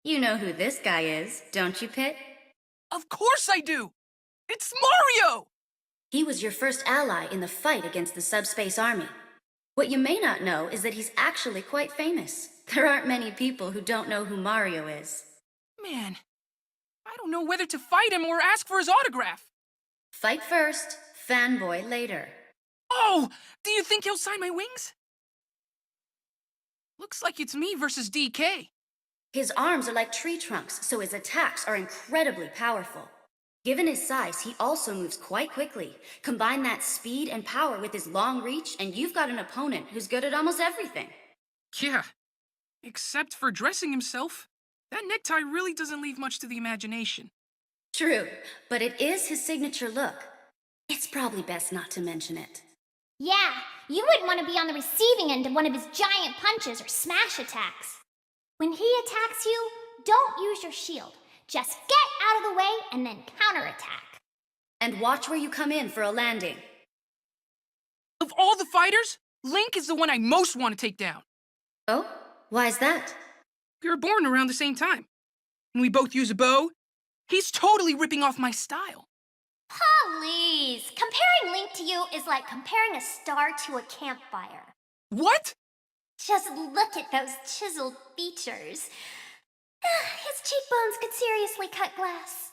You know who this guy is, don't you, Pit? Of course I do! It's Mario! He was your first ally in the fight against the subspace army. What you may not know is that he's actually quite famous. There aren't many people who don't know who Mario is. Man, I don't know whether to fight him or ask for his autograph. Fight first, fanboy later. Oh! Do you think he'll sign my wings? Looks like it's me versus DK. His arms are like tree trunks, so his attacks are incredibly powerful. Given his size, he also moves quite quickly. Combine that speed and power with his long reach, and you've got an opponent who's good at almost everything. Yeah, except for dressing himself. That necktie really doesn't leave much to the imagination. True, but it is his signature look. It's probably best not to mention it. Yeah, you wouldn't want to be on the receiving end of one of his giant punches or smash attacks. When he attacks you, don't use your shield. Just get out of the way and then counterattack. And watch where you come in for a landing. Of all the fighters, Link is the one I most want to take down. Oh? Why is that? We were born around the same time. And we both use a bow. He's totally ripping off my style. Please, comparing Link to you is like comparing a star to a campfire. What? Just look at those chiseled features. His cheekbones could seriously cut glass.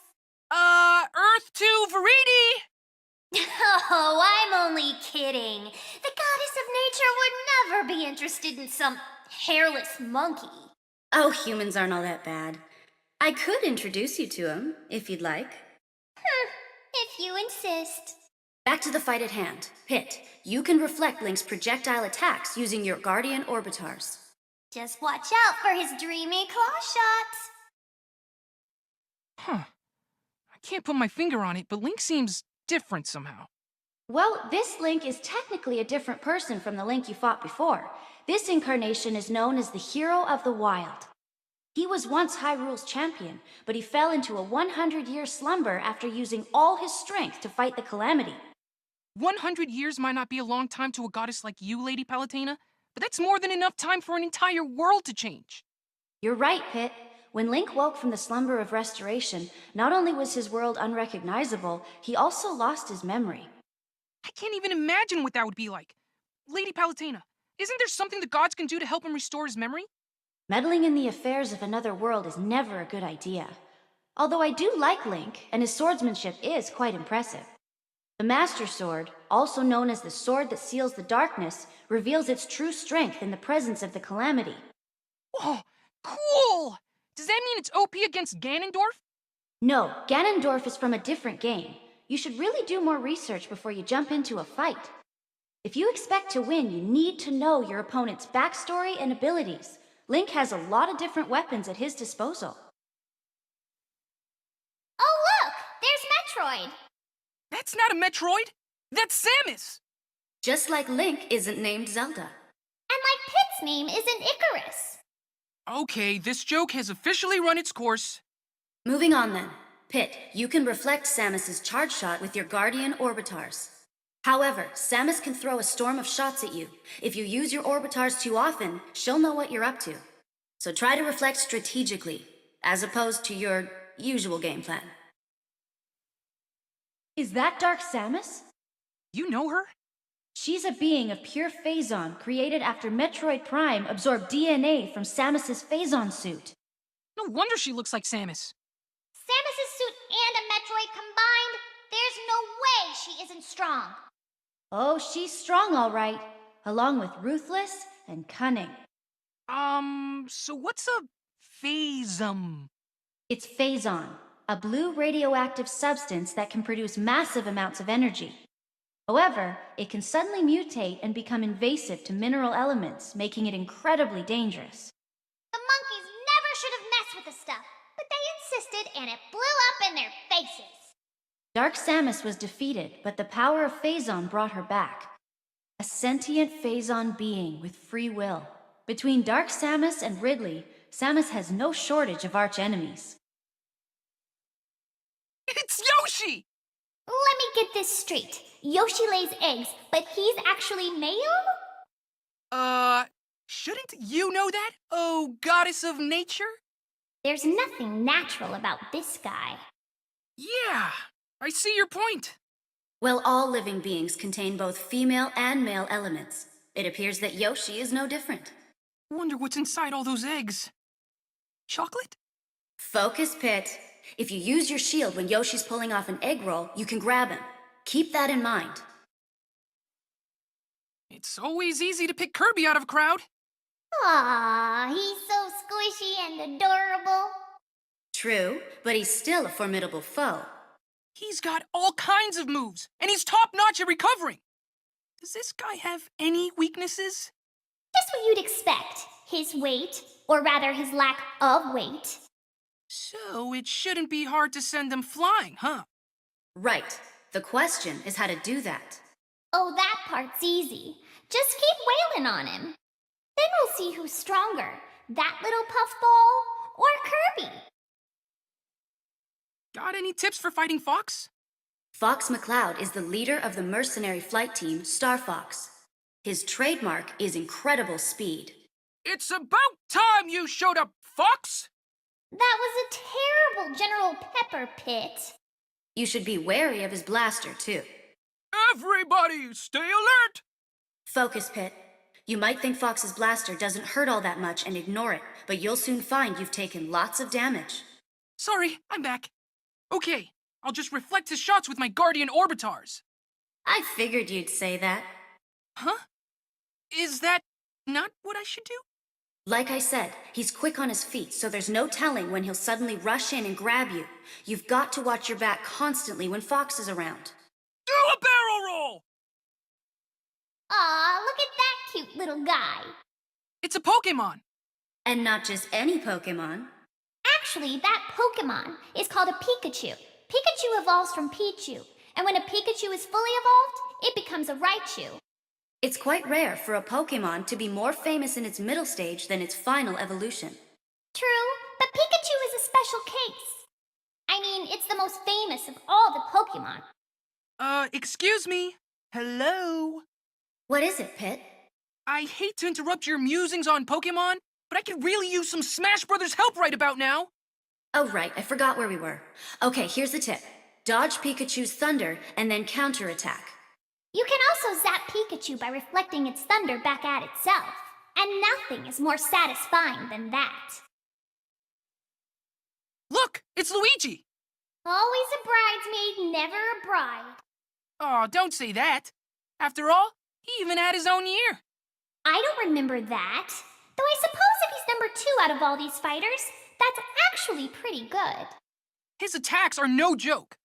Earth to Viridi! Oh, I'm only kidding. The goddess of nature would never be interested in some hairless monkey. Oh, humans aren't all that bad. I could introduce you to him, if you'd like. If you insist. Back to the fight at hand. Pit, you can reflect Link's projectile attacks using your Guardian Orbitars. Just watch out for his dreamy claw shots. Huh. I can't put my finger on it, but Link seems different somehow. Well, this Link is technically a different person from the Link you fought before. This incarnation is known as the Hero of the Wild. He was once Hyrule's champion, but he fell into a 100-year slumber after using all his strength to fight the Calamity. 100 years might not be a long time to a goddess like you, Lady Palutena, but that's more than enough time for an entire world to change. You're right, Pit. When Link woke from the slumber of restoration, not only was his world unrecognizable, he also lost his memory. I can't even imagine what that would be like. Lady Palutena, isn't there something the gods can do to help him restore his memory? Meddling in the affairs of another world is never a good idea. Although I do like Link, and his swordsmanship is quite impressive. The Master Sword, also known as the Sword that Seals the Darkness, reveals its true strength in the presence of the Calamity. Whoa, cool! Does that mean it's OP against Ganondorf? No, Ganondorf is from a different game. You should really do more research before you jump into a fight. If you expect to win, you need to know your opponent's backstory and abilities. Link has a lot of different weapons at his disposal. Oh, look! There's Metroid! That's not a Metroid! That's Samus! Just like Link isn't named Zelda. And like Pit's name isn't Icarus. Okay, this joke has officially run its course. Moving on then. Pit, you can reflect Samus's charge shot with your Guardian Orbitars. However, Samus can throw a storm of shots at you. If you use your Orbitars too often, she'll know what you're up to. So try to reflect strategically, as opposed to your usual game plan. Is that Dark Samus? You know her? She's a being of pure Phazon, created after Metroid Prime absorbed DNA from Samus's Phazon suit. No wonder she looks like Samus. Samus's suit and a Metroid combined? There's no way she isn't strong. Oh, she's strong all right, along with ruthless and cunning. So what's a phasm? It's Phazon, a blue radioactive substance that can produce massive amounts of energy. However, it can suddenly mutate and become invasive to mineral elements, making it incredibly dangerous. The monkeys never should have messed with the stuff, but they insisted and it blew up in their faces. Dark Samus was defeated, but the power of Phazon brought her back. A sentient Phazon being with free will. Between Dark Samus and Ridley, Samus has no shortage of arch-enemies. It's Yoshi! Let me get this straight. Yoshi lays eggs, but he's actually male? Shouldn't you know that? Oh, goddess of nature? There's nothing natural about this guy. Yeah, I see your point. Well, all living beings contain both female and male elements. It appears that Yoshi is no different. Wonder what's inside all those eggs. Chocolate? Focus, Pit. If you use your shield when Yoshi's pulling off an egg roll, you can grab him. Keep that in mind. It's always easy to pick Kirby out of a crowd. Aww, he's so squishy and adorable. True, but he's still a formidable foe. He's got all kinds of moves, and he's top-notch at recovering. Does this guy have any weaknesses? Just what you'd expect. His weight, or rather his lack of weight. So it shouldn't be hard to send him flying, huh? Right. The question is how to do that. Oh, that part's easy. Just keep wailing on him. Then we'll see who's stronger, that little puffball or Kirby. Got any tips for fighting Fox? Fox McCloud is the leader of the mercenary flight team, Star Fox. His trademark is incredible speed. It's about time you showed up, Fox! That was a terrible General Pepper Pit. You should be wary of his blaster, too. Everybody, stay alert! Focus, Pit. You might think Fox's blaster doesn't hurt all that much and ignore it, but you'll soon find you've taken lots of damage. Sorry, I'm back. Okay, I'll just reflect his shots with my Guardian Orbitars. I figured you'd say that. Huh? Is that not what I should do? Like I said, he's quick on his feet, so there's no telling when he'll suddenly rush in and grab you. You've got to watch your back constantly when Fox is around. Do a barrel roll! Aw, look at that cute little guy. It's a Pokémon. And not just any Pokémon. Actually, that Pokémon is called a Pikachu. Pikachu evolves from Pichu, and when a Pikachu is fully evolved, it becomes a Raichu. It's quite rare for a Pokémon to be more famous in its middle stage than its final evolution. True, but Pikachu is a special case. I mean, it's the most famous of all the Pokémon. Excuse me? Hello? What is it, Pit? I hate to interrupt your musings on Pokémon, but I could really use some Smash Brothers help right about now. Oh, right, I forgot where we were. Okay, here's the tip. Dodge Pikachu's thunder and then counterattack. You can also zap Pikachu by reflecting its thunder back at itself. And nothing is more satisfying than that. Look, it's Luigi. Always a bridesmaid, never a bride. Oh, don't say that. After all, he even had his own year. I don't remember that. Though I suppose if he's number 2 out of all these fighters, that's actually pretty good. His attacks are no joke.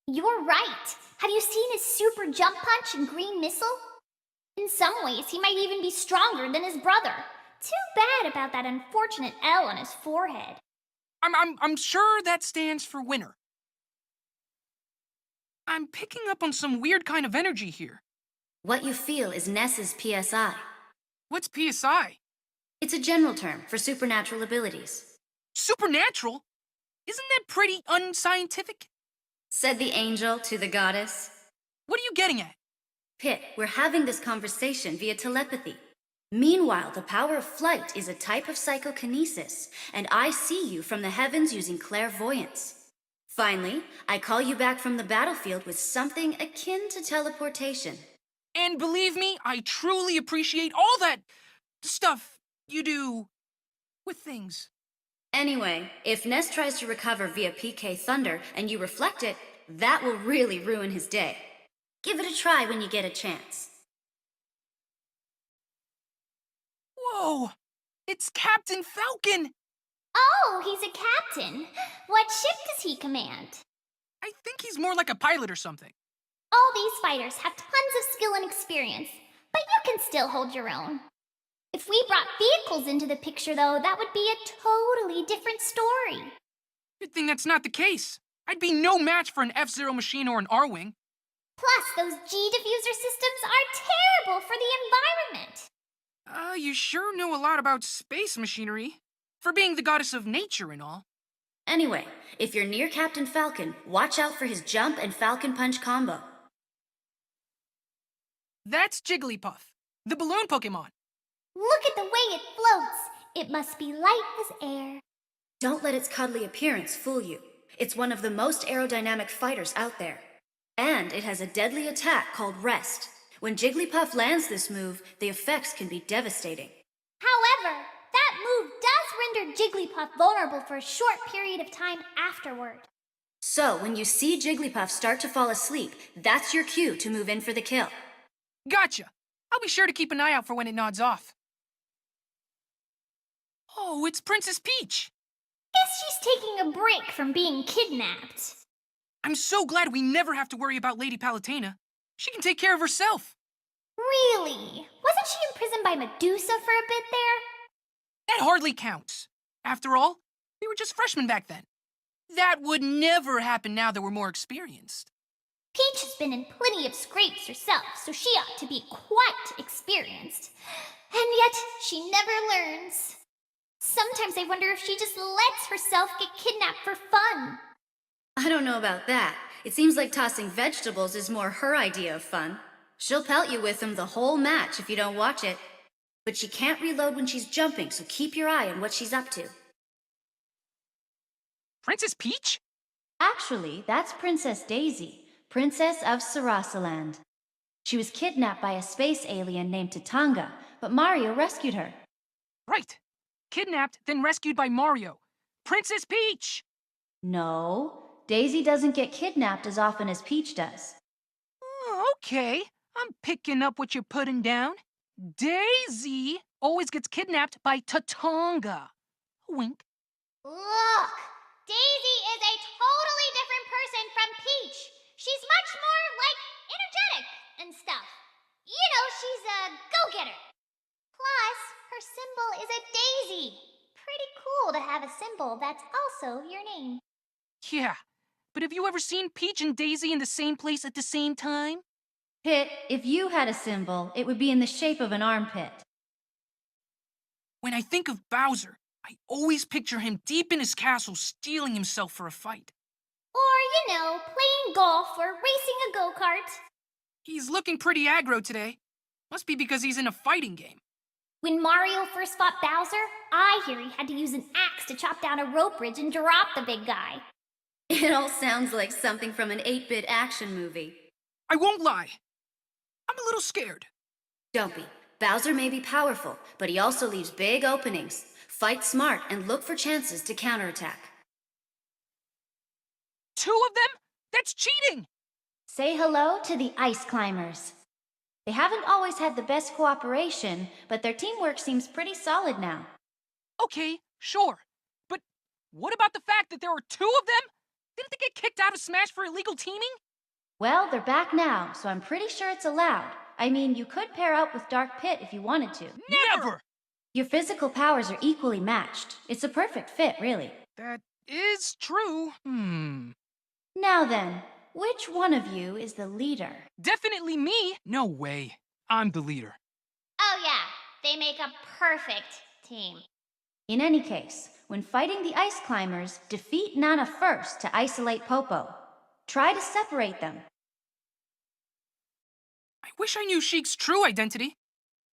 You're right. Have you seen his super jump punch and green missile? In some ways, he might even be stronger than his brother. Too bad about that unfortunate L on his forehead. I'm sure that stands for winner. I'm picking up on some weird kind of energy here. What you feel is NESS's PSI. What's PSI? It's a general term for supernatural abilities. Supernatural? Isn't that pretty unscientific? Said the angel to the goddess. What are you getting at? Pit, we're having this conversation via telepathy. Meanwhile, the power of flight is a type of psychokinesis, and I see you from the heavens using clairvoyance. Finally, I call you back from the battlefield with something akin to teleportation. And believe me, I truly appreciate all that stuff you do with things. Anyway, if Ness tries to recover via PK Thunder and you reflect it, that will really ruin his day. Give it a try when you get a chance. Whoa! It's Captain Falcon! Oh, he's a captain. What ship does he command? I think he's more like a pilot or something. All these fighters have tons of skill and experience, but you can still hold your own. If we brought vehicles into the picture, though, that would be a totally different story. Good thing that's not the case. I'd be no match for an F-Zero machine or an R-Wing. Plus, those G-diffuser systems are terrible for the environment. You sure know a lot about space machinery. For being the goddess of nature and all. Anyway, if you're near Captain Falcon, watch out for his jump and Falcon Punch combo. That's Jigglypuff, the balloon Pokémon. Look at the way it floats. It must be light as air. Don't let its cuddly appearance fool you. It's one of the most aerodynamic fighters out there. And it has a deadly attack called Rest. When Jigglypuff lands this move, the effects can be devastating. However, that move does render Jigglypuff vulnerable for a short period of time afterward. So, when you see Jigglypuff start to fall asleep, that's your cue to move in for the kill. Gotcha. I'll be sure to keep an eye out for when it nods off. Oh, it's Princess Peach. Guess she's taking a break from being kidnapped. I'm so glad we never have to worry about Lady Palutena. She can take care of herself. Really? Wasn't she imprisoned by Medusa for a bit there? That hardly counts. After all, we were just freshmen back then. That would never happen now that we're more experienced. Peach has been in plenty of scrapes herself, so she ought to be quite experienced. And yet, she never learns. Sometimes I wonder if she just lets herself get kidnapped for fun. I don't know about that. It seems like tossing vegetables is more her idea of fun. She'll pelt you with them the whole match if you don't watch it. But she can't reload when she's jumping, so keep your eye on what she's up to. Princess Peach? Actually, that's Princess Daisy, Princess of Sarasaland. She was kidnapped by a space alien named Tatanga, but Mario rescued her. Right. Kidnapped, then rescued by Mario. Princess Peach! No, Daisy doesn't get kidnapped as often as Peach does. Oh, okay, I'm picking up what you're putting down. Daisy always gets kidnapped by Tatanga. Wink. Look, Daisy is a totally different person from Peach. She's much more, like, energetic and stuff. You know, she's a go-getter. Plus, her symbol is a daisy. Pretty cool to have a symbol that's also your name. Yeah, but have you ever seen Peach and Daisy in the same place at the same time? Pit, if you had a symbol, it would be in the shape of an armpit. When I think of Bowser, I always picture him deep in his castle steeling himself for a fight. Or, you know, playing golf or racing a go-kart. He's looking pretty aggro today. Must be because he's in a fighting game. When Mario first fought Bowser, I hear he had to use an axe to chop down a rope bridge and drop the big guy. It all sounds like something from an 8-bit action movie. I won't lie. I'm a little scared. Don't be. Bowser may be powerful, but he also leaves big openings. Fight smart and look for chances to counterattack. 2 of them? That's cheating! Say hello to the Ice Climbers. They haven't always had the best cooperation, but their teamwork seems pretty solid now. Okay, sure. But what about the fact that there are 2 of them? Didn't they get kicked out of Smash for illegal teaming? Well, they're back now, so I'm pretty sure it's allowed. I mean, you could pair up with Dark Pit if you wanted to. Never! Your physical powers are equally matched. It's a perfect fit, really. That is true. Now then, which one of you is the leader? Definitely me. No way. I'm the leader. Oh yeah, they make a perfect team. In any case, when fighting the Ice Climbers, defeat Nana first to isolate Popo. Try to separate them. I wish I knew Sheik's true identity.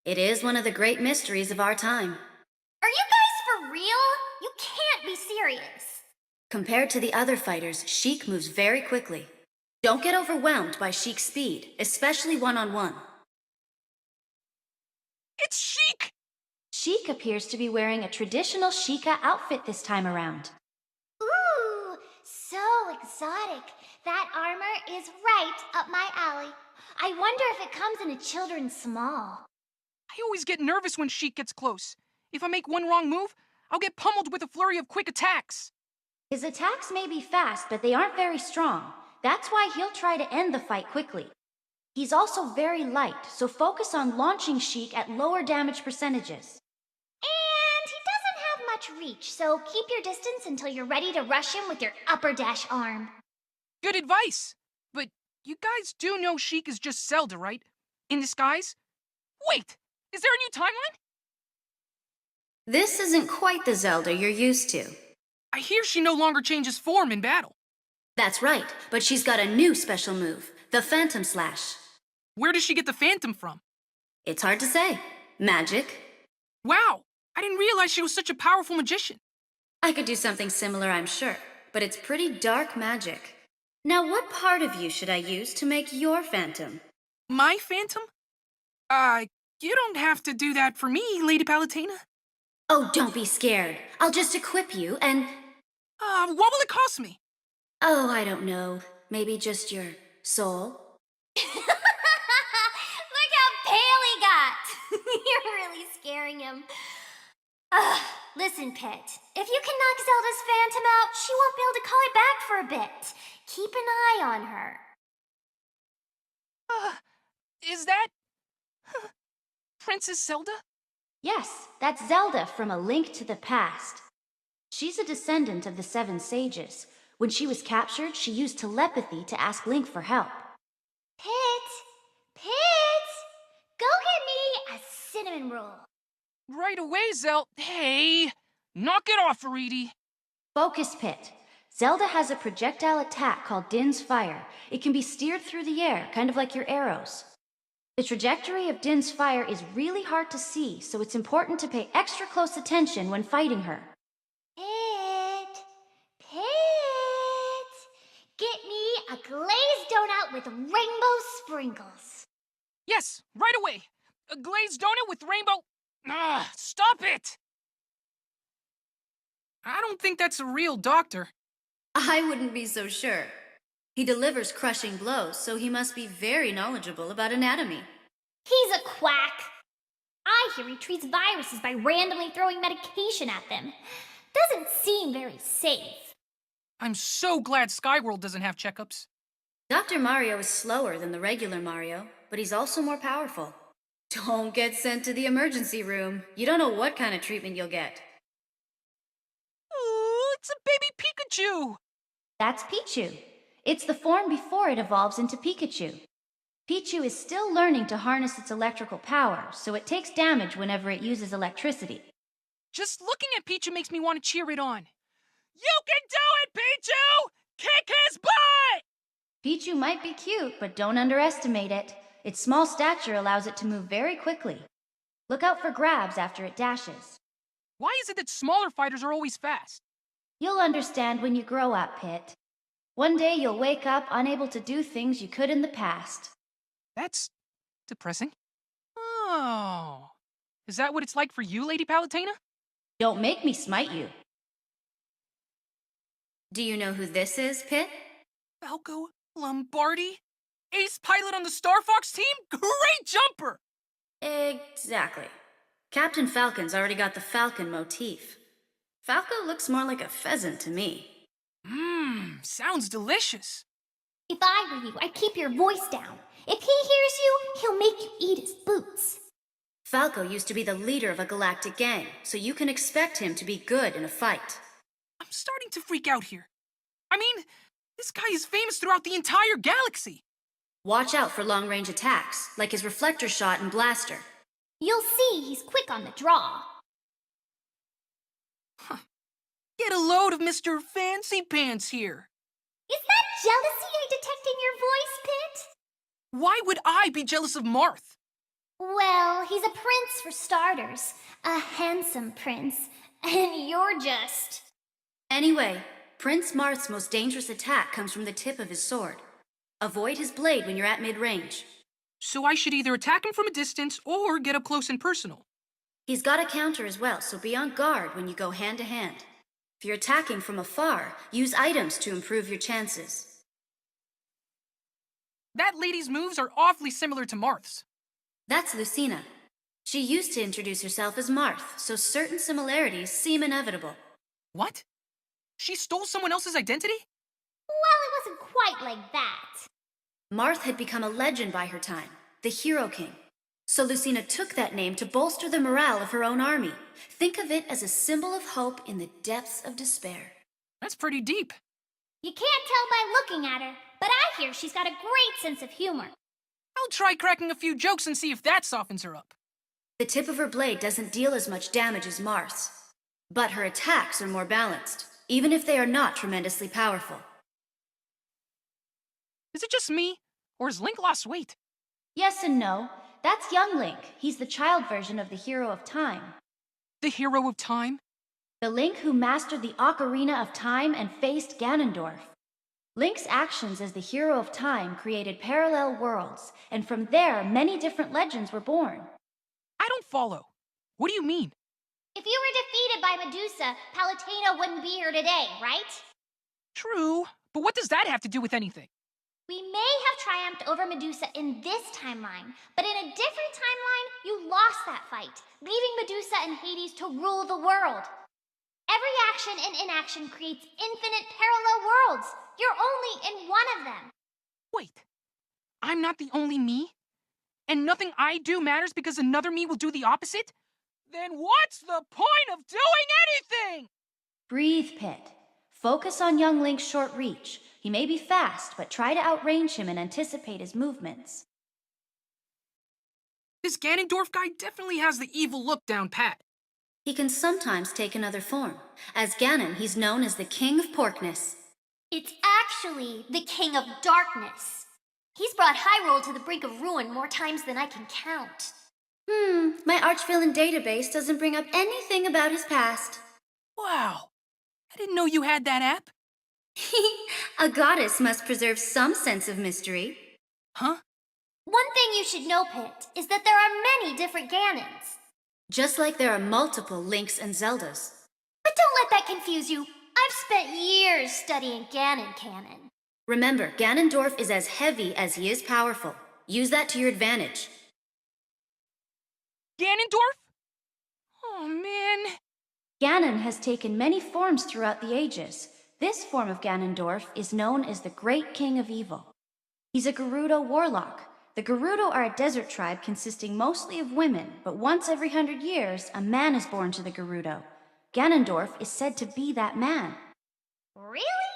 It is one of the great mysteries of our time. Are you guys for real? You can't be serious. Compared to the other fighters, Sheik moves very quickly. Don't get overwhelmed by Sheik's speed, especially one-on-one. It's Sheik! Sheik appears to be wearing a traditional Sheikah outfit this time around. Ooh, so exotic. That armor is right up my alley. I wonder if it comes in a children's small. I always get nervous when Sheik gets close. If I make one wrong move, I'll get pummeled with a flurry of quick attacks. His attacks may be fast, but they aren't very strong. That's why he'll try to end the fight quickly. He's also very light, so focus on launching Sheik at lower damage percentages. And he doesn't have much reach, so keep your distance until you're ready to rush him with your upper dash arm. Good advice. But you guys do know Sheik is just Zelda, right? In disguise? Wait! Is there a new timeline? This isn't quite the Zelda you're used to. I hear she no longer changes form in battle. That's right, but she's got a new special move, the Phantom Slash. Where does she get the Phantom from? It's hard to say. Magic. Wow! I didn't realize she was such a powerful magician. I could do something similar, I'm sure, but it's pretty dark magic. Now, what part of you should I use to make your phantom? My phantom? You don't have to do that for me, Lady Palutena. Oh, don't be scared. I'll just equip you and... What will it cost me? Oh, I don't know. Maybe just your soul? Look how pale he got. You're really scaring him. Listen, Pit. If you can knock Zelda's phantom out, she won't be able to call it back for a bit. Keep an eye on her. Is that... Princess Zelda? Yes, that's Zelda from A Link to the Past. She's a descendant of the Seven Sages. When she was captured, she used telepathy to ask Link for help. Pit! Pit! Go get me a cinnamon roll. Right away, Hey! Knock it off, Aridi. Focus, Pit. Zelda has a projectile attack called Din's Fire. It can be steered through the air, kind of like your arrows. The trajectory of Din's fire is really hard to see, so it's important to pay extra close attention when fighting her. Pit! Pit! Get me a glazed donut with rainbow sprinkles. Yes, right away. A glazed donut with rainbow... stop it! I don't think that's a real doctor. I wouldn't be so sure. He delivers crushing blows, so he must be very knowledgeable about anatomy. He's a quack. I hear he treats viruses by randomly throwing medication at them. Doesn't seem very safe. I'm so glad Skyworld doesn't have checkups. Dr. Mario is slower than the regular Mario, but he's also more powerful. Don't get sent to the emergency room. You don't know what kind of treatment you'll get. Ooh, it's a baby Pikachu! That's Pichu. It's the form before it evolves into Pikachu. Pichu is still learning to harness its electrical power, so it takes damage whenever it uses electricity. Just looking at Pichu makes me want to cheer it on. You can do it, Pichu! Kick his butt! Pichu might be cute, but don't underestimate it. Its small stature allows it to move very quickly. Look out for grabs after it dashes. Why is it that smaller fighters are always fast? You'll understand when you grow up, Pit. One day you'll wake up unable to do things you could in the past. That's depressing. Oh. Is that what it's like for you, Lady Palutena? Don't make me smite you. Do you know who this is, Pit? Falco Lombardi? Ace pilot on the Star Fox team? Great jumper! Exactly. Captain Falcon's already got the falcon motif. Falco looks more like a pheasant to me. Sounds delicious. If I were you, I'd keep your voice down. If he hears you, he'll make you eat his boots. Falco used to be the leader of a galactic gang, so you can expect him to be good in a fight. I'm starting to freak out here. I mean, this guy is famous throughout the entire galaxy. Watch out for long-range attacks, like his reflector shot and blaster. You'll see he's quick on the draw. Get a load of Mr. Fancy Pants here. Is that jealousy I detect in your voice, Pit? Why would I be jealous of Marth? Well, he's a prince for starters. A handsome prince. And you're just... Anyway, Prince Marth's most dangerous attack comes from the tip of his sword. Avoid his blade when you're at mid-range. So I should either attack him from a distance or get up close and personal. He's got a counter as well, so be on guard when you go hand-to-hand. If you're attacking from afar, use items to improve your chances. That lady's moves are awfully similar to Marth's. That's Lucina. She used to introduce herself as Marth, so certain similarities seem inevitable. What? She stole someone else's identity? Well, it wasn't quite like that. Marth had become a legend by her time, the Hero King. So Lucina took that name to bolster the morale of her own army. Think of it as a symbol of hope in the depths of despair. That's pretty deep. You can't tell by looking at her, but I hear she's got a great sense of humor. I'll try cracking a few jokes and see if that softens her up. The tip of her blade doesn't deal as much damage as Marth's, but her attacks are more balanced, even if they are not tremendously powerful. Is it just me, or has Link lost weight? Yes and no. That's young Link. He's the child version of the Hero of Time. The Hero of Time? The Link who mastered the Ocarina of Time and faced Ganondorf. Link's actions as the hero of time created parallel worlds, and from there, many different legends were born. I don't follow. What do you mean? If you were defeated by Medusa, Palutena wouldn't be here today, right? True, but what does that have to do with anything? We may have triumphed over Medusa in this timeline, but in a different timeline, you lost that fight, leaving Medusa and Hades to rule the world. Every action and inaction creates infinite parallel worlds. You're only in one of them. Wait, I'm not the only me? And nothing I do matters because another me will do the opposite? Then what's the point of doing anything? Breathe, Pit. Focus on young Link's short reach. He may be fast, but try to outrange him and anticipate his movements. This Ganondorf guy definitely has the evil look down pat. He can sometimes take another form. As Ganon, he's known as the King of Porkness. It's actually the King of Darkness. He's brought Hyrule to the brink of ruin more times than I can count. My Archvillain database doesn't bring up anything about his past. Wow, I didn't know you had that app. A goddess must preserve some sense of mystery. Huh? One thing you should know, Pit, is that there are many different Ganons. Just like there are multiple Links and Zeldas. But don't let that confuse you. I've spent years studying Ganon canon. Remember, Ganondorf is as heavy as he is powerful. Use that to your advantage. Ganondorf? Oh, man. Ganon has taken many forms throughout the ages. This form of Ganondorf is known as the Great King of Evil. He's a Gerudo warlock. The Gerudo are a desert tribe consisting mostly of women, but once every 100 years, a man is born to the Gerudo. Ganondorf is said to be that man. Really?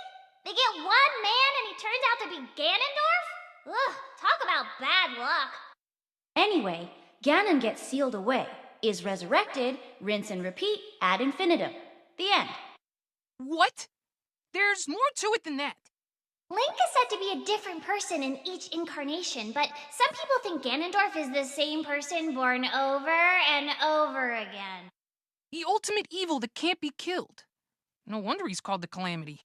They get one man and he turns out to be Ganondorf? Ugh, talk about bad luck. Anyway, Ganon gets sealed away, is resurrected, rinse and repeat ad infinitum. The end. What? There's more to it than that. Link is said to be a different person in each incarnation, but some people think Ganondorf is the same person born over and over again. The ultimate evil that can't be killed. No wonder he's called the Calamity.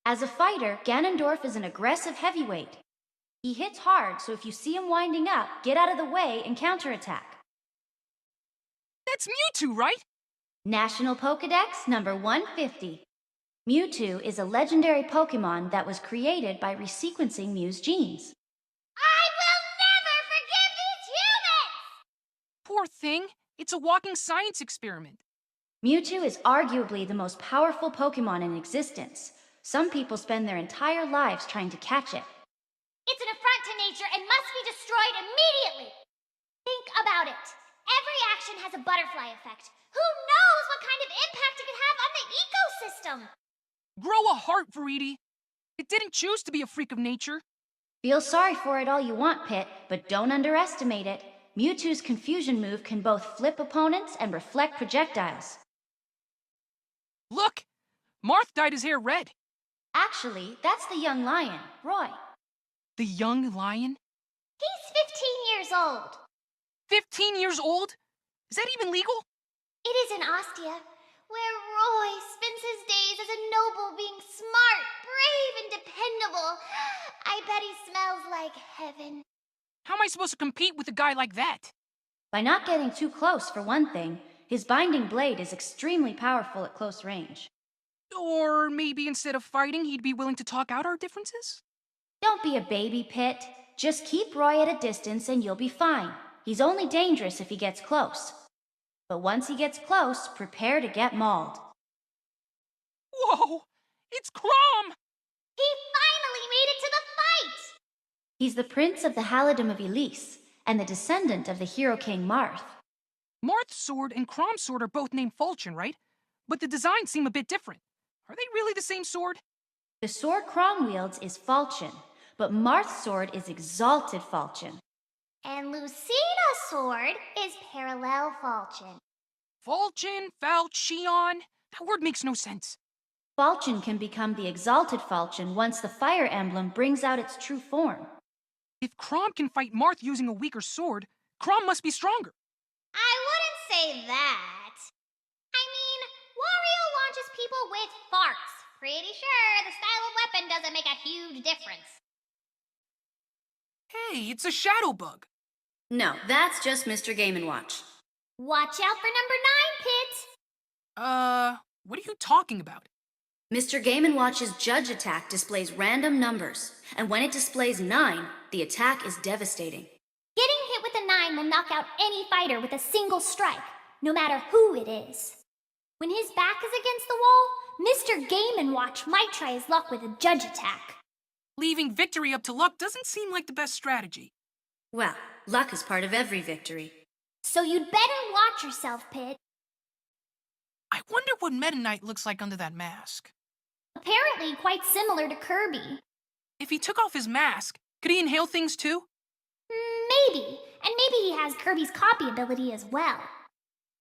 As a fighter, Ganondorf is an aggressive heavyweight. He hits hard, so if you see him winding up, get out of the way and counterattack. That's Mewtwo, right? National Pokédex number 150. Mewtwo is a legendary Pokémon that was created by resequencing Mew's genes. I will never forgive these humans! Poor thing. It's a walking science experiment. Mewtwo is arguably the most powerful Pokémon in existence. Some people spend their entire lives trying to catch it. It's an affront to nature and must be destroyed immediately! Think about it. Every action has a butterfly effect. Who knows what kind of impact it could have on the ecosystem? Grow a heart, Verity. It didn't choose to be a freak of nature. Feel sorry for it all you want, Pit, but don't underestimate it. Mewtwo's confusion move can both flip opponents and reflect projectiles. Look! Marth dyed his hair red. Actually, that's the young lion, Roy. The young lion? He's 15 years old. 15 years old? Is that even legal? It is in Ostia, where Roy spends his days as a noble being smart, brave, and dependable. I bet he smells like heaven. How am I supposed to compete with a guy like that? By not getting too close, for one thing. His binding blade is extremely powerful at close range. Or maybe instead of fighting, he'd be willing to talk out our differences? Don't be a baby, Pit. Just keep Roy at a distance and you'll be fine. He's only dangerous if he gets close. But once he gets close, prepare to get mauled. Whoa! It's Chrom! He finally made it to the fight! He's the prince of the Halidom of Elise, and the descendant of the hero king Marth. Marth's sword and Chrom's sword are both named Folcon, right? But the designs seem a bit different. Are they really the same sword? The sword Chrom wields is Falchion, but Marth's sword is Exalted Falchion. And Lucina's sword is Parallel Falchion. Falchion, Falchion? That word makes no sense. Falchion can become the Exalted Falchion once the fire emblem brings out its true form. If Chrom can fight Marth using a weaker sword, Chrom must be stronger. I wouldn't say that. I mean, Wario people with farts. Pretty sure the style of weapon doesn't make a huge difference. Hey, it's a shadow bug. No, that's just Mr. Game & Watch. Watch out for number 9, Pit. What are you talking about? Mr. Game & Watch's judge attack displays random numbers, and when it displays 9, the attack is devastating. Getting hit with a 9 will knock out any fighter with a single strike, no matter who it is. When his back is against the wall, Mr. Game & Watch might try his luck with a judge attack. Leaving victory up to luck doesn't seem like the best strategy. Well, luck is part of every victory. So you'd better watch yourself, Pit. I wonder what Meta Knight looks like under that mask. Apparently quite similar to Kirby. If he took off his mask, could he inhale things too? Maybe. And maybe he has Kirby's copy ability as well.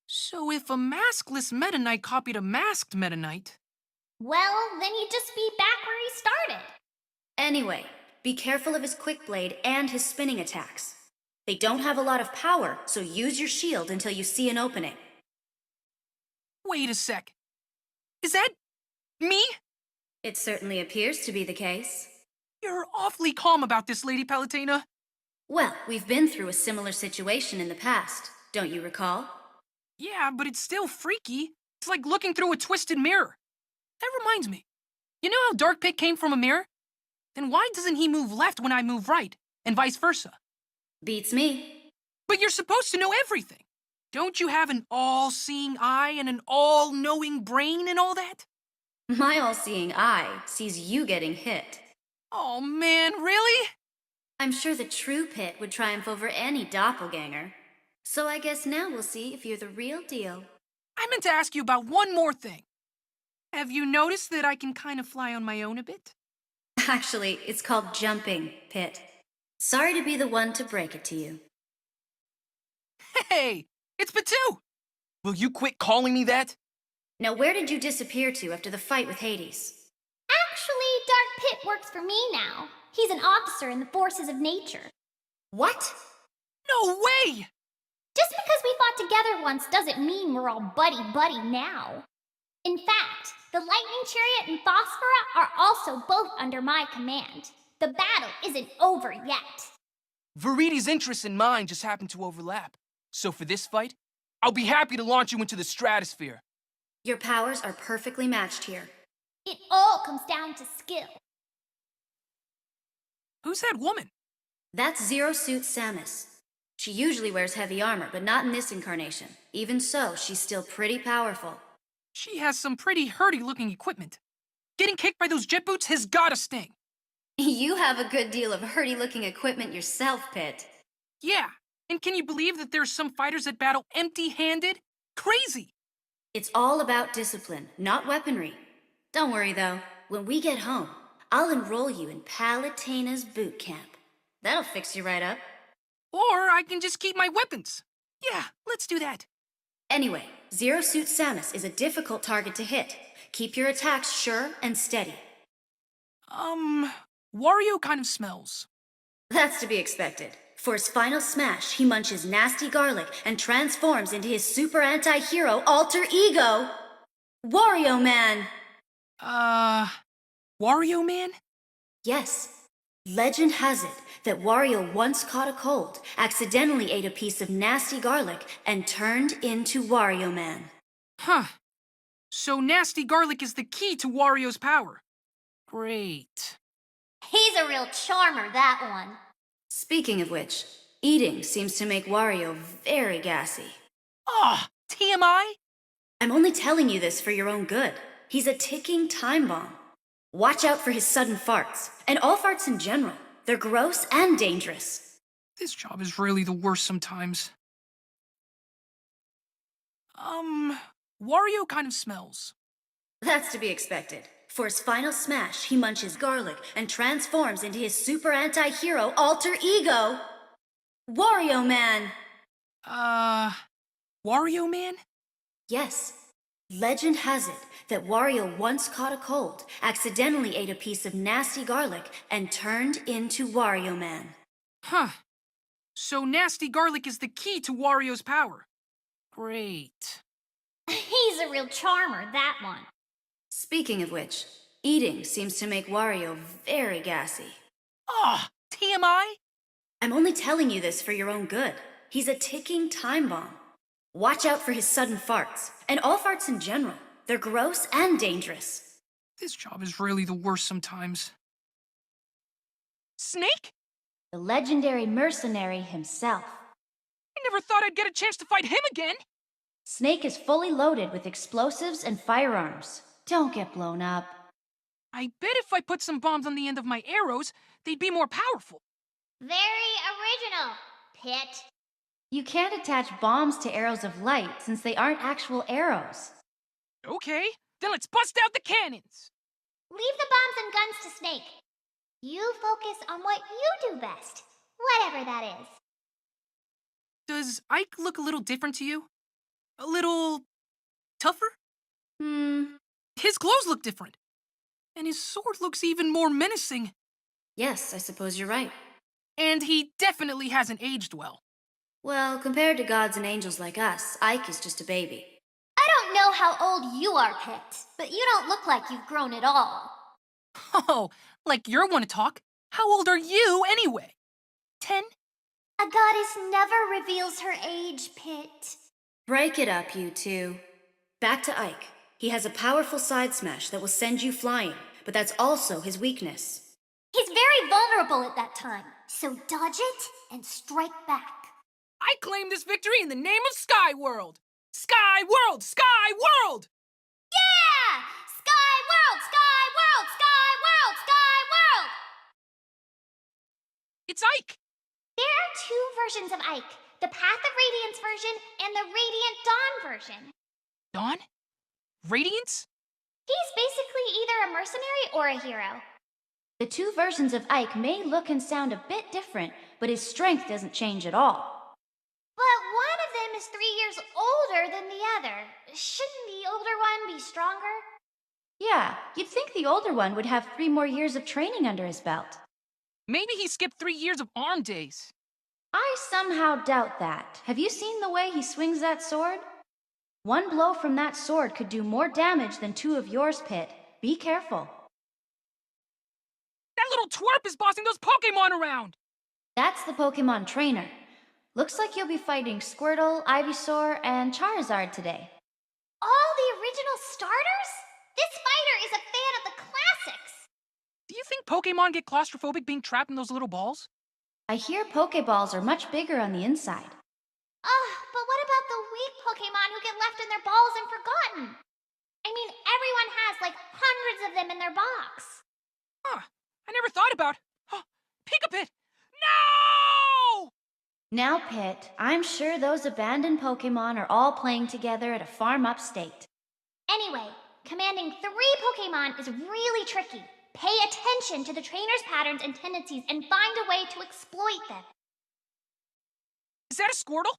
So if a maskless Meta Knight copied a masked Meta Knight... Well, then he'd just be back where he started. Anyway, be careful of his Quick Blade and his spinning attacks. They don't have a lot of power, so use your shield until you see an opening. Wait a sec. Is that... me? It certainly appears to be the case. You're awfully calm about this, Lady Palutena. Well, we've been through a similar situation in the past, don't you recall? Yeah, but it's still freaky. It's like looking through a twisted mirror. That reminds me. You know how Dark Pit came from a mirror? Then why doesn't he move left when I move right, and vice versa? Beats me. But you're supposed to know everything. Don't you have an all-seeing eye and an all-knowing brain and all that? My all-seeing eye sees you getting hit. Oh man, really? I'm sure the true Pit would triumph over any doppelganger. So I guess now we'll see if you're the real deal. I meant to ask you about one more thing. Have you noticed that I can kind of fly on my own a bit? Actually, it's called jumping, Pit. Sorry to be the one to break it to you. Hey, it's PICHU! Will you quit calling me that? Now where did you disappear to after the fight with Hades? Actually, Dark Pit works for me now. He's an officer in the forces of nature. What? No way! Just because we fought together once doesn't mean we're all buddy-buddy now. In fact, the Lightning Chariot and Phosphora are also both under my command. The battle isn't over yet. Viridi's interests and mine just happen to overlap. So for this fight, I'll be happy to launch you into the stratosphere. Your powers are perfectly matched here. It all comes down to skill. Who's that woman? That's Zero Suit Samus. She usually wears heavy armor, but not in this incarnation. Even so, she's still pretty powerful. She has some pretty herdy-looking equipment. Getting kicked by those jet boots has gotta sting. You have a good deal of herdy-looking equipment yourself, Pit. Yeah, and can you believe that there's some fighters that battle empty-handed? Crazy! It's all about discipline, not weaponry. Don't worry, though. When we get home, I'll enroll you in Palutena's boot camp. That'll fix you right up. Or I can just keep my weapons. Yeah, let's do that. Anyway, Zero Suit Samus is a difficult target to hit. Keep your attacks sure and steady. Wario kind of smells. That's to be expected. For his final smash, he munches nasty garlic and transforms into his super anti-hero alter ego, Wario Man! Wario Man? Yes. Legend has it that Wario once caught a cold, accidentally ate a piece of nasty garlic, and turned into Wario Man. Huh. So nasty garlic is the key to Wario's power. Great. He's a real charmer, that one. Speaking of which, eating seems to make Wario very gassy. Ah, TMI? I'm only telling you this for your own good. He's a ticking time bomb. Watch out for his sudden farts, and all farts in general. They're gross and dangerous. This job is really the worst sometimes. Wario kind of smells. That's to be expected. For his final smash, he munches garlic and transforms into his super anti-hero alter ego, Wario Man! Wario Man? Yes. Legend has it that Wario once caught a cold, accidentally ate a piece of nasty garlic, and turned into Wario Man. Huh. So nasty garlic is the key to Wario's power. Great. He's a real charmer, that one. Speaking of which, eating seems to make Wario very gassy. Ah, TMI? I'm only telling you this for your own good. He's a ticking time bomb. Watch out for his sudden farts, and all farts in general. They're gross and dangerous. This job is really the worst sometimes. Snake? The legendary mercenary himself. I never thought I'd get a chance to fight him again! Snake is fully loaded with explosives and firearms. Don't get blown up. I bet if I put some bombs on the end of my arrows, they'd be more powerful. Very original, Pit. You can't attach bombs to arrows of light since they aren't actual arrows. Okay, then let's bust out the cannons! Leave the bombs and guns to Snake. You focus on what you do best, whatever that is. Does Ike look a little different to you? A little tougher? His clothes look different. And his sword looks even more menacing. Yes, I suppose you're right. And he definitely hasn't aged well. Well, compared to gods and angels like us, Ike is just a baby. I don't know how old you are, Pit, but you don't look like you've grown at all. Oh, like you're one to talk. How old are you anyway? 10? A goddess never reveals her age, Pit. Break it up, you two. Back to Ike. He has a powerful side smash that will send you flying, but that's also his weakness. He's very vulnerable at that time, so dodge it and strike back. I claim this victory in the name of Sky World! Sky World! Sky World! Yeah! Sky World! Sky World! Sky World! Sky World! It's Ike! There are two versions of Ike, the Path of Radiance version and the Radiant Dawn version. Dawn? Radiance? He's basically either a mercenary or a hero. The two versions of Ike may look and sound a bit different, but his strength doesn't change at all. But one of them is 3 years older than the other. Shouldn't the older one be stronger? Yeah, you'd think the older one would have 3 more years of training under his belt. Maybe he skipped 3 years of arm days. I somehow doubt that. Have you seen the way he swings that sword? One blow from that sword could do more damage than 2 of yours, Pit. Be careful. That little twerp is bossing those Pokémon around! That's the Pokemon trainer. Looks like you'll be fighting Squirtle, Ivysaur, and Charizard today. All the original starters? This fighter is a fan of the classics. Do you think Pokémon get claustrophobic being trapped in those little balls? I hear Pokeballs are much bigger on the inside. But what about the weak Pokemon who get left in their balls and forgotten? I mean, everyone has like hundreds of them in their box. Huh, I never thought about... Pikachut! No! Now, Pit, I'm sure those abandoned Pokemon are all playing together at a farm upstate. Anyway, commanding 3 Pokemon is really tricky. Pay attention to the trainer's patterns and tendencies and find a way to exploit them. Is that a Squirtle?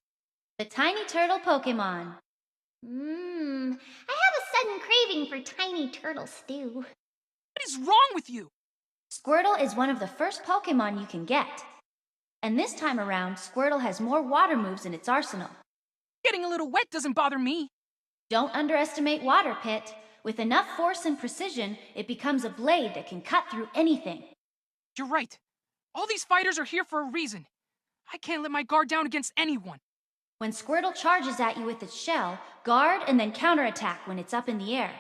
The tiny turtle Pokemon. I have a sudden craving for tiny turtle stew. What is wrong with you? Squirtle is one of the first Pokemon you can get. And this time around, Squirtle has more water moves in its arsenal. Getting a little wet doesn't bother me. Don't underestimate water, Pit. With enough force and precision, it becomes a blade that can cut through anything. You're right. All these fighters are here for a reason. I can't let my guard down against anyone. When Squirtle charges at you with its shell, guard and then counterattack when it's up in the air.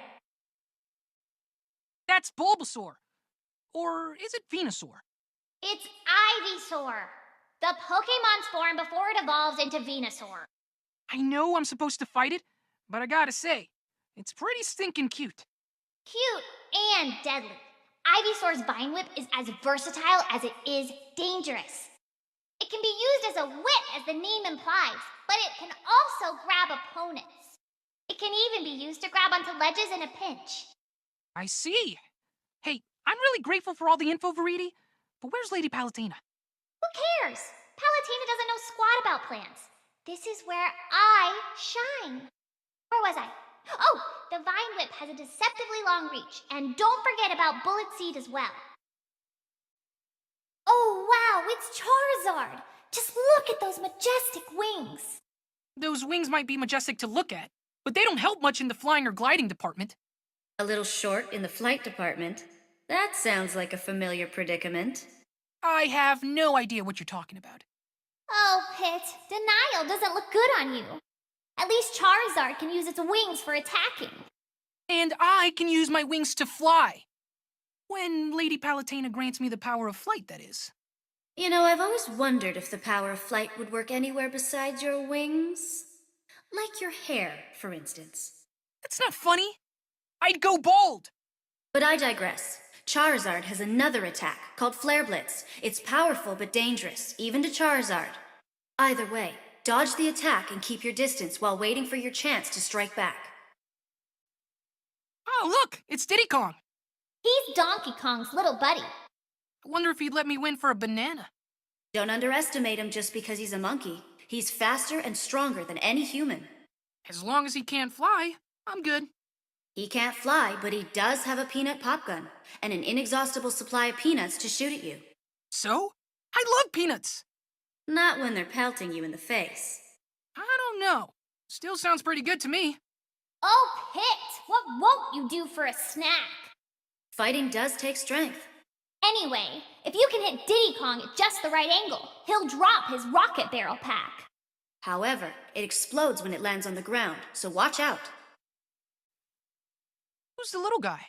That's Bulbasaur. Or is it Venusaur? It's Ivysaur, the Pokemon's form before it evolves into Venusaur. I know I'm supposed to fight it, but I gotta say, it's pretty stinking cute. Cute and deadly. Ivysaur's Vine Whip is as versatile as it is dangerous. It can be used as a whip, as the name implies, but it can also grab opponents. It can even be used to grab onto ledges in a pinch. I see. Hey, I'm really grateful for all the info, Verity, but where's Lady Palutena? Who cares? Palutena doesn't know squat about plants. This is where I shine. Where was I? Oh, the Vine Whip has a deceptively long reach, and don't forget about Bullet Seed as well. Oh wow, it's Charizard! Just look at those majestic wings! Those wings might be majestic to look at, but they don't help much in the flying or gliding department. A little short in the flight department. That sounds like a familiar predicament. I have no idea what you're talking about. Oh, Pit, denial doesn't look good on you. At least Charizard can use its wings for attacking. And I can use my wings to fly. When Lady Palutena grants me the power of flight, that is. You know, I've always wondered if the power of flight would work anywhere besides your wings. Like your hair, for instance. That's not funny. I'd go bald. But I digress. Charizard has another attack called Flare Blitz. It's powerful but dangerous, even to Charizard. Either way, dodge the attack and keep your distance while waiting for your chance to strike back. Oh, look, it's Diddy Kong. He's Donkey Kong's little buddy. I wonder if he'd let me win for a banana. Don't underestimate him just because he's a monkey. He's faster and stronger than any human. As long as he can't fly, I'm good. He can't fly, but he does have a peanut pop gun and an inexhaustible supply of peanuts to shoot at you. So? I love peanuts. Not when they're pelting you in the face. I don't know. Still sounds pretty good to me. Oh, Pit, what won't you do for a snack? Fighting does take strength. Anyway, if you can hit Diddy Kong at just the right angle, he'll drop his rocket barrel pack. However, it explodes when it lands on the ground, so watch out. Who's the little guy?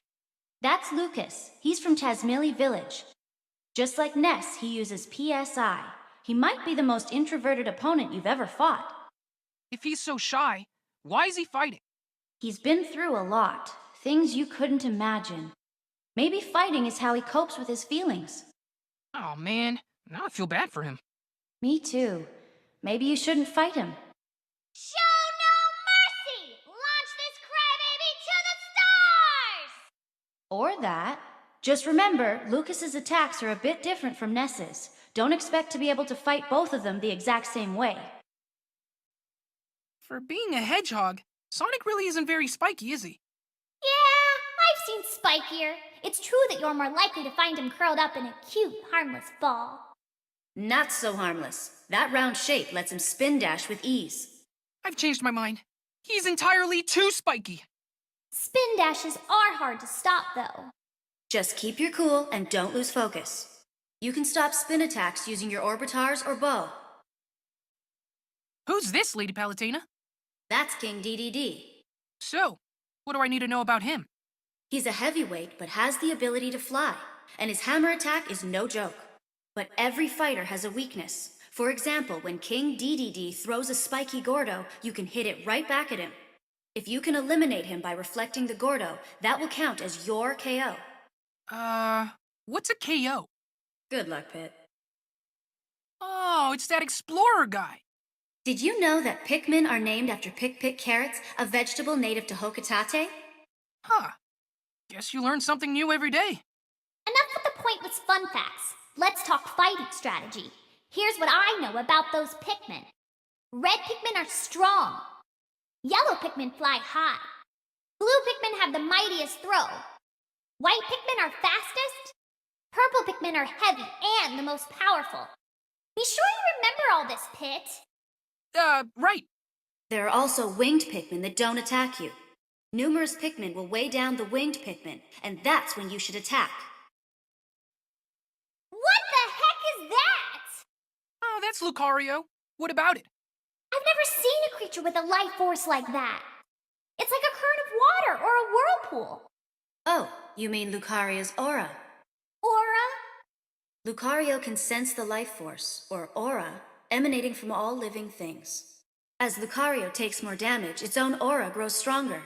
That's Lucas. He's from Tasmili Village. Just like Ness, he uses PSI. He might be the most introverted opponent you've ever fought. If he's so shy, why is he fighting? He's been through a lot, things you couldn't imagine. Maybe fighting is how he copes with his feelings. Oh man, now I feel bad for him. Me too. Maybe you shouldn't fight him. Show no mercy! Launch this crybaby to the stars! Or that. Just remember, Lucas's attacks are a bit different from Ness's. Don't expect to be able to fight both of them the exact same way. For being a hedgehog, Sonic really isn't very spiky, is he? Yeah, I've seen spikier. It's true that you're more likely to find him curled up in a cute, harmless ball. Not so harmless. That round shape lets him spin dash with ease. I've changed my mind. He's entirely too spiky. Spin dashes are hard to stop, though. Just keep your cool and don't lose focus. You can stop spin attacks using your orbitars or bow. Who's this, Lady Palutena? That's King DDD. So, what do I need to know about him? He's a heavyweight but has the ability to fly, and his hammer attack is no joke. But every fighter has a weakness. For example, when King DDD throws a spiky Gordo, you can hit it right back at him. If you can eliminate him by reflecting the Gordo, that will count as your KO. What's a KO? Good luck, Pit. Oh, it's that explorer guy. Did you know that Pikmin are named after Pick carrots, a vegetable native to Hokitate? Huh. Guess you learn something new every day. Enough with the pointless fun facts. Let's talk fighting strategy. Here's what I know about those Pikmin. Red Pikmin are strong. Yellow Pikmin fly high. Blue Pikmin have the mightiest throw. White Pikmin are fastest. Purple Pikmin are heavy and the most powerful. Be sure you remember all this, Pit. Right. There are also winged Pikmin that don't attack you. Numerous Pikmin will weigh down the winged Pikmin, and that's when you should attack. What the heck is that? Oh, that's Lucario. What about it? I've never seen a creature with a life force like that. It's like a current of water or a whirlpool. Oh, you mean Lucario's aura. Aura? Lucario can sense the life force, or aura, emanating from all living things. As Lucario takes more damage, its own aura grows stronger.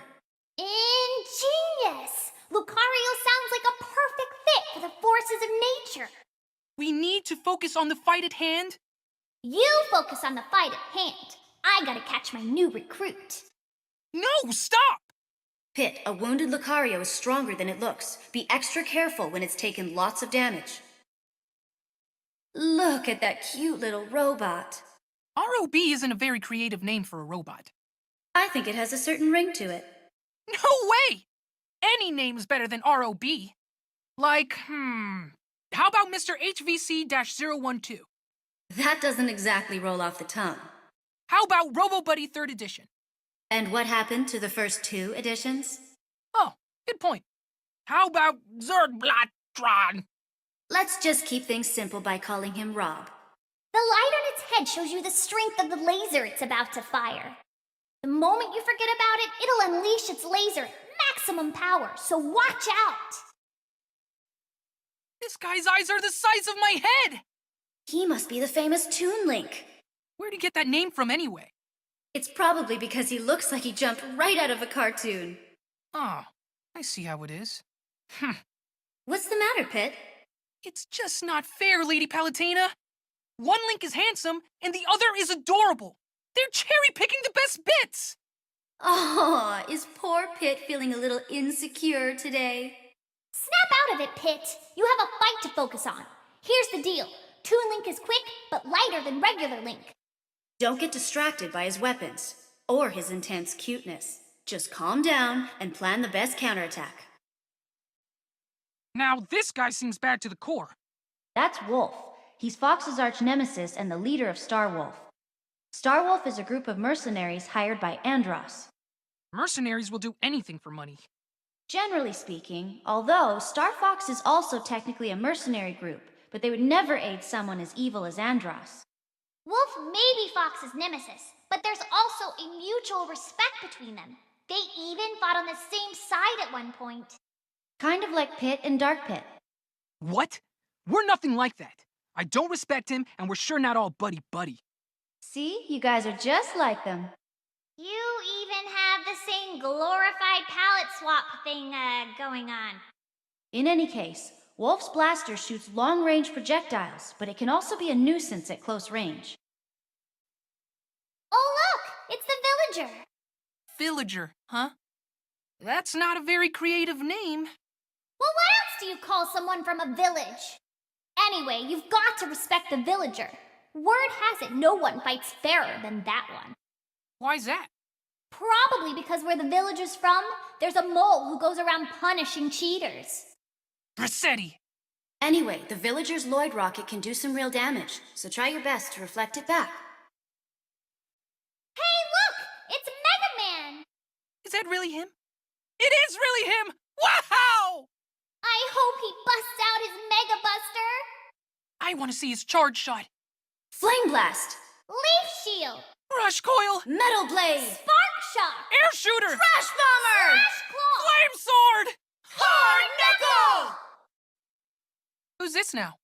Ingenious! Lucario sounds like a perfect fit for the forces of nature. We need to focus on the fight at hand. You focus on the fight at hand. I gotta catch my new recruit. No, stop! Pit, a wounded Lucario is stronger than it looks. Be extra careful when it's taken lots of damage. Look at that cute little robot. ROB isn't a very creative name for a robot. I think it has a certain ring to it. No way! Any name's better than ROB. Like, how about Mr. HVC-012? That doesn't exactly roll off the tongue. How about RoboBuddy 3rd Edition? And what happened to the first 2 editions? Oh, Good point. How about Zerdblattron? Let's just keep things simple by calling him Rob. The light on its head shows you the strength of the laser it's about to fire. The moment you forget about it, it'll unleash its laser at maximum power, so watch out! This guy's eyes are the size of my head! He must be the famous Toon Link. Where'd he get that name from anyway? It's probably because he looks like he jumped right out of a cartoon. Oh, I see how it is. What's the matter, Pit? It's just not fair, Lady Palutena. One Link is handsome, and the other is adorable. They're cherry-picking the best bits! Oh, is poor Pit feeling a little insecure today? Snap out of it, Pit. You have a fight to focus on. Here's the deal. Toon Link is quick, but lighter than regular Link. Don't get distracted by his weapons, or his intense cuteness. Just calm down and plan the best counterattack. Now, this guy seems bad to the core. That's Wolf. He's Fox's arch-nemesis and the leader of Starwolf. Starwolf is a group of mercenaries hired by Andross. Mercenaries will do anything for money. Generally speaking, although Star Fox is also technically a mercenary group, but they would never aid someone as evil as Andross. Wolf may be Fox's nemesis, but there's also a mutual respect between them. They even fought on the same side at one point. Kind of like Pit and Dark Pit. What? We're nothing like that. I don't respect him, and we're sure not all buddy-buddy. See, you guys are just like them. You even have the same glorified palette swap thing going on. In any case, Wolf's blaster shoots long-range projectiles, but it can also be a nuisance at close range. Oh look! It's the villager! Villager, huh? That's not a very creative name. Well, what else do you call someone from a village? Anyway, you've got to respect the villager. Word has it no one fights fairer than that one. Why's that? Probably because where the villager's from, there's a mole who goes around punishing cheaters. Rossetti! Anyway, the villager's Lloyd rocket can do some real damage, so try your best to reflect it back. Hey, look! It's Mega Man! Is that really him? It is really him! Wow! I hope he busts out his Mega Buster! I want to see his charge shot. Flame Blast! Leaf Shield! Rush coil! Metal Blade! Spark Shock! Air shooter! Crash Bomber! Flash Claw! Flame sword! Hard Knuckle! Who's this now?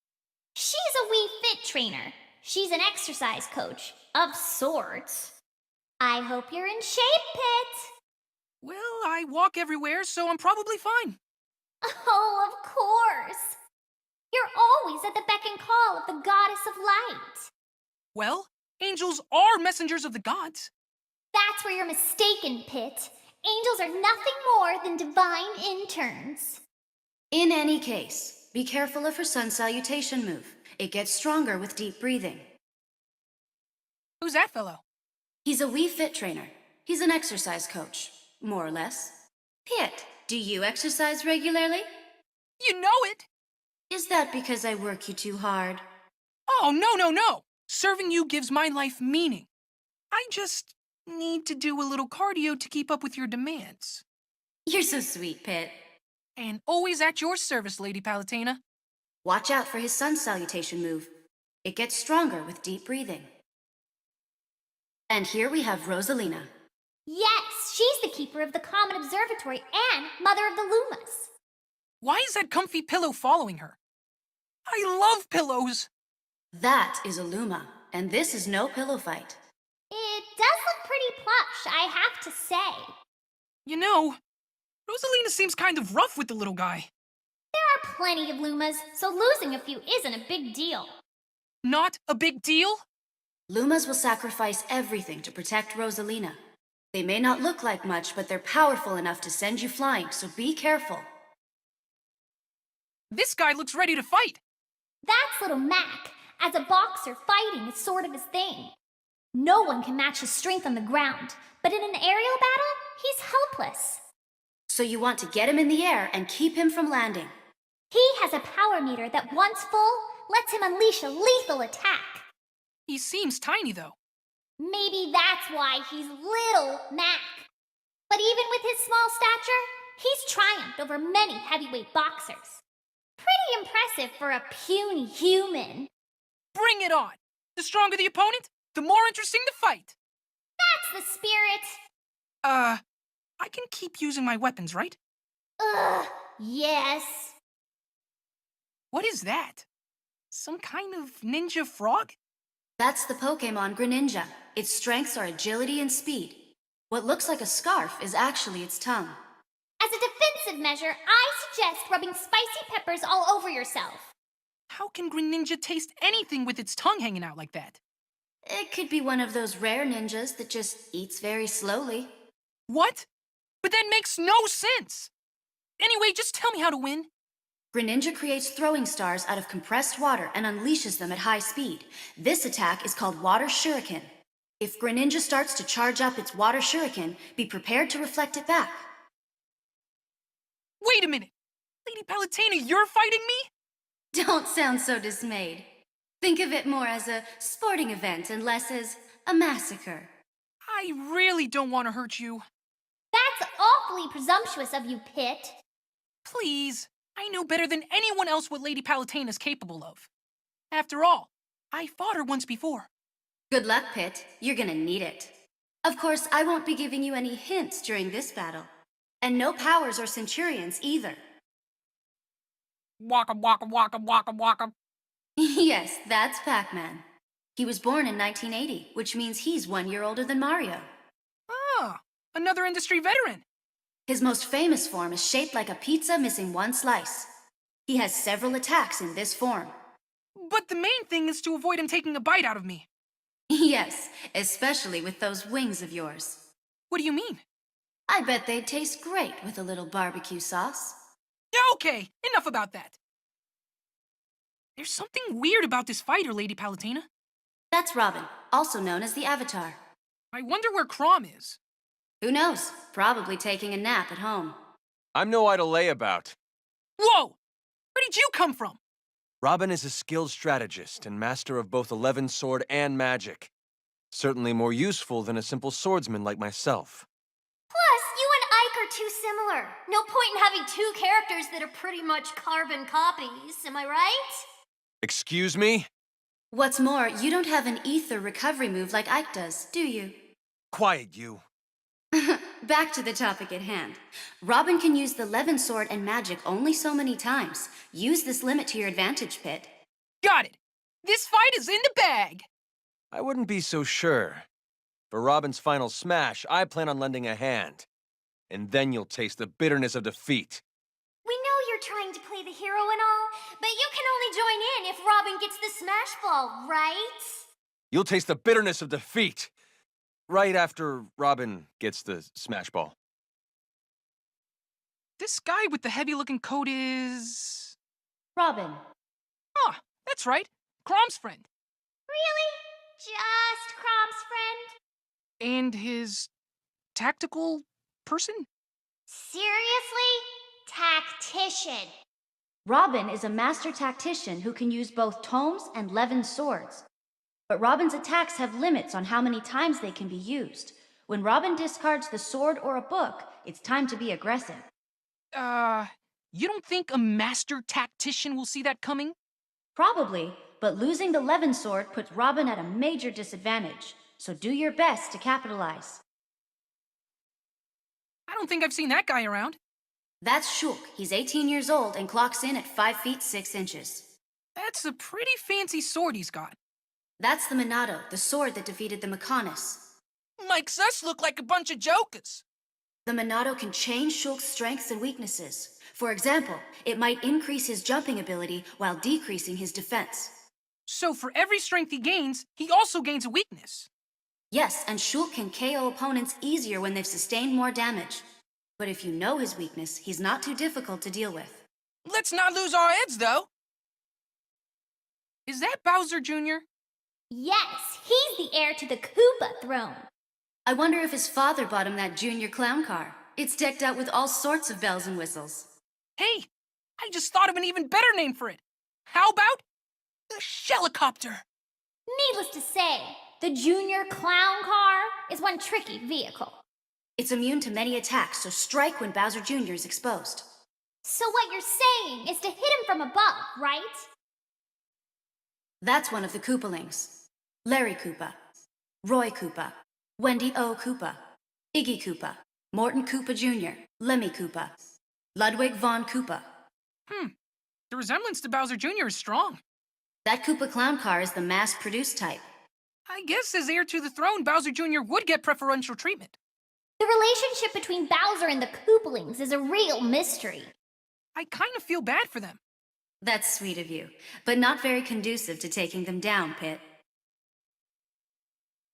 She's a Wii Fit trainer. She's an exercise coach. Of sorts. I hope you're in shape, Pit! Well, I walk everywhere, so I'm probably fine. Oh, of course! You're always at the beck and call of the goddess of light. Well, angels are messengers of the gods. That's where you're mistaken, Pit. Angels are nothing more than divine interns. In any case, be careful of her sun salutation move. It gets stronger with deep breathing. Who's that fellow? He's a Wii Fit trainer. He's an exercise coach, more or less. Pit, do you exercise regularly? You know it! Is that because I work you too hard? Oh, no. Serving you gives my life meaning. I just need to do a little cardio to keep up with your demands. You're so sweet, Pit. And always at your service, Lady Palutena. Watch out for his sun salutation move. It gets stronger with deep breathing. And here we have Rosalina. Yes, she's the keeper of the Common Observatory and mother of the Lumas. Why is that comfy pillow following her? I love pillows! That is a Luma, and this is no pillow fight. It does look pretty plush, I have to say. You know, Rosalina seems kind of rough with the little guy. There are plenty of Lumas, so losing a few isn't a big deal. Not a big deal? Lumas will sacrifice everything to protect Rosalina. They may not look like much, but they're powerful enough to send you flying, so be careful. This guy looks ready to fight. That's little Mac. As a boxer, fighting is sort of his thing. No one can match his strength on the ground, but in an aerial battle, he's helpless. So you want to get him in the air and keep him from landing. He has a power meter that, once full, lets him unleash a lethal attack. He seems tiny, though. Maybe that's why he's Little Mac. But even with his small stature, he's triumphed over many heavyweight boxers. Pretty impressive for a puny human. Bring it on! The stronger the opponent, the more interesting the fight. That's the spirit. I can keep using my weapons, right? Yes. What is that? Some kind of ninja frog? That's the Pokémon Greninja. Its strengths are agility and speed. What looks like a scarf is actually its tongue. As a defensive measure, I suggest rubbing spicy peppers all over yourself. How can Greninja taste anything with its tongue hanging out like that? It could be one of those rare ninjas that just eats very slowly. What? But that makes no sense! Anyway, just tell me how to win. Greninja creates throwing stars out of compressed water and unleashes them at high speed. This attack is called Water Shuriken. If Greninja starts to charge up its Water Shuriken, be prepared to reflect it back. Wait a minute! Lady Palutena, you're fighting me? Don't sound so dismayed. Think of it more as a sporting event and less as a massacre. I really don't want to hurt you. That's awfully presumptuous of you, Pit. Please, I know better than anyone else what Lady Palutena is capable of. After all, I fought her once before. Good luck, Pit. You're gonna need it. Of course, I won't be giving you any hints during this battle. And no powers or centurions either. Waka waka waka waka waka. Yes, that's Pac-Man. He was born in 1980, which means he's 1 year older than Mario. Ah, another industry veteran. His most famous form is shaped like a pizza missing one slice. He has several attacks in this form. But the main thing is to avoid him taking a bite out of me. Yes, especially with those wings of yours. What do you mean? I bet they'd taste great with a little barbecue sauce. Okay, enough about that. There's something weird about this fighter, Lady Palutena. That's Robin, also known as the Avatar. I wonder where CHROM is. Who knows? Probably taking a nap at home. I'm no idle layabout. Whoa! Where did you come from? Robin is a skilled strategist and master of both 11 sword and magic. Certainly more useful than a simple swordsman like myself. Plus, you and Ike are too similar. No point in having two characters that are pretty much carbon copies, am I right? Excuse me? What's more, you don't have an ether recovery move like Ike does, do you? Quiet, you. Back to the topic at hand. Robin can use the Levin sword and magic only so many times. Use this limit to your advantage, Pit. Got it! This fight is in the bag! I wouldn't be so sure. For Robin's final smash, I plan on lending a hand. And then you'll taste the bitterness of defeat. We know you're trying to play the hero and all, but you can only join in if Robin gets the smash ball, right? You'll taste the bitterness of defeat. Right after Robin gets the smash ball. This guy with the heavy-looking coat is... Robin. Ah, that's right. CHROM's friend. Really? Just Chrom's friend? And his... tactical person? Seriously? Tactician. Robin is a master tactician who can use both tomes and Levin swords. But Robin's attacks have limits on how many times they can be used. When Robin discards the sword or a book, it's time to be aggressive. You don't think a master tactician will see that coming? Probably, but losing the Levin sword puts Robin at a major disadvantage. So do your best to capitalize. I don't think I've seen that guy around. That's Shulk. He's 18 years old and clocks in at 5 feet 6 inches. That's a pretty fancy sword he's got. That's the Minato, the sword that defeated the Mechonis. Makes us look like a bunch of jokers. The Minato can change Shulk's strengths and weaknesses. For example, it might increase his jumping ability while decreasing his defense. So for every strength he gains, he also gains a weakness. Yes, and Shulk can KO opponents easier when they've sustained more damage. But if you know his weakness, he's not too difficult to deal with. Let's not lose our heads, though. Is that Bowser Jr.? Yes, he's the heir to the Koopa throne. I wonder if his father bought him that junior clown car. It's decked out with all sorts of bells and whistles. Hey, I just thought of an even better name for it. How about the Shellicopter? Needless to say, the Junior Clown Car is one tricky vehicle. It's immune to many attacks, so strike when Bowser Jr. is exposed. So what you're saying is to hit him from above, right? That's one of the Koopalings. Larry Koopa, Roy Koopa, Wendy O. Koopa, Iggy Koopa, Morton Koopa Jr., Lemmy Koopa, Ludwig von Koopa. The resemblance to Bowser Jr. is strong. That Koopa clown car is the mass-produced type. I guess as heir to the throne, Bowser Jr. would get preferential treatment. The relationship between Bowser and the Koopalings is a real mystery. I kind of feel bad for them. That's sweet of you, but not very conducive to taking them down, Pit.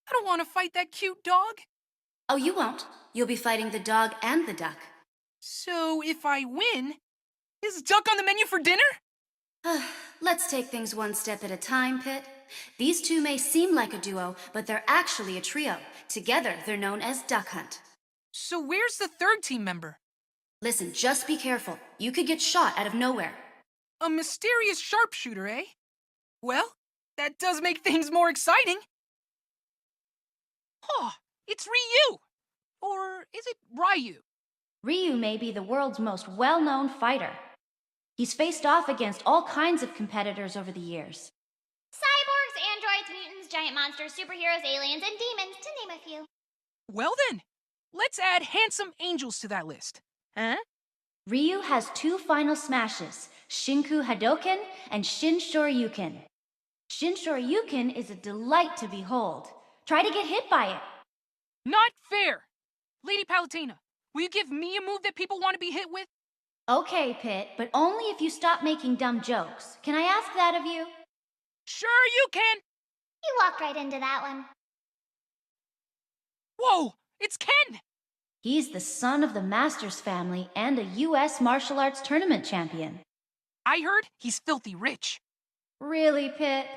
I don't want to fight that cute dog. Oh, you won't. You'll be fighting the dog and the duck. So if I win, is duck on the menu for dinner? Let's take things one step at a time, Pit. These two may seem like a duo, but they're actually a trio. Together, they're known as Duck Hunt. So where's the third team member? Listen, just be careful. You could get shot out of nowhere. A mysterious sharpshooter, eh? Well, that does make things more exciting. Oh, it's Ryu! Or is it Ryu? Ryu may be the world's most well-known fighter. He's faced off against all kinds of competitors over the years. Cyborgs, androids, mutants, giant monsters, superheroes, aliens, and demons, to name a few. Well then, let's add handsome angels to that list. Huh? Ryu has two final smashes, Shinku Hadoken and Shin Shoryuken. Shin Shoryuken is a delight to behold. Try to get hit by it. Not fair! Lady Palutena, will you give me a move that people want to be hit with? Okay, Pit, but only if you stop making dumb jokes. Can I ask that of you? Sure you can! You walked right into that one. Whoa, it's Ken! He's the son of the Masters family and a U.S. martial arts tournament champion. I heard he's filthy rich. Really, Pit?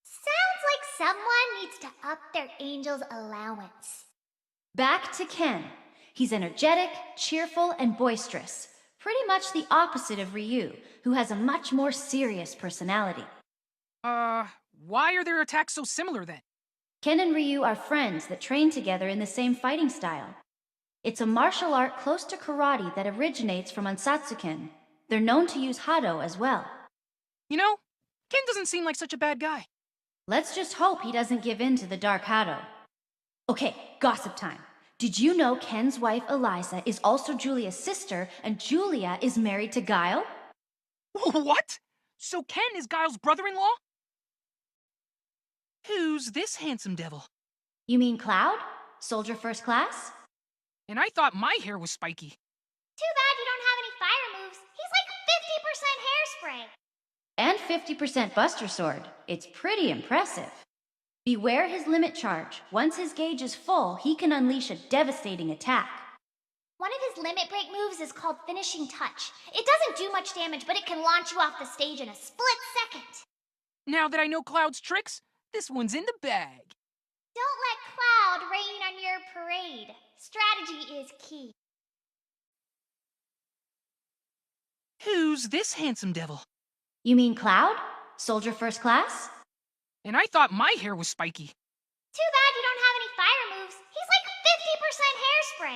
Sounds like someone needs to up their angel's allowance. Back to Ken. He's energetic, cheerful, and boisterous. Pretty much the opposite of Ryu, who has a much more serious personality. Why are their attacks so similar then? Ken and Ryu are friends that train together in the same fighting style. It's a martial art close to karate that originates from Ansatsuken. They're known to use Hado as well. You know, Ken doesn't seem like such a bad guy. Let's just hope he doesn't give in to the Dark Hado. Okay, gossip time. Did you know Ken's wife Eliza is also Julia's sister, and Julia is married to Guile? What? So Ken is Guile's brother-in-law? Who's this handsome devil? You mean Cloud? Soldier First Class? And I thought my hair was spiky. Too bad you don't have any fire moves. He's like 50% hairspray. And 50% Buster Sword. It's pretty impressive. Beware his limit charge. Once his gauge is full, he can unleash a devastating attack. One of his limit break moves is called Finishing Touch. It doesn't do much damage, but it can launch you off the stage in a split second. Now that I know Cloud's tricks, this one's in the bag. Don't let Cloud rain on your parade. Strategy is key. Who's this handsome devil? You mean Cloud? Soldier First Class? And I thought my hair was spiky. Too bad you don't have any fire moves. He's like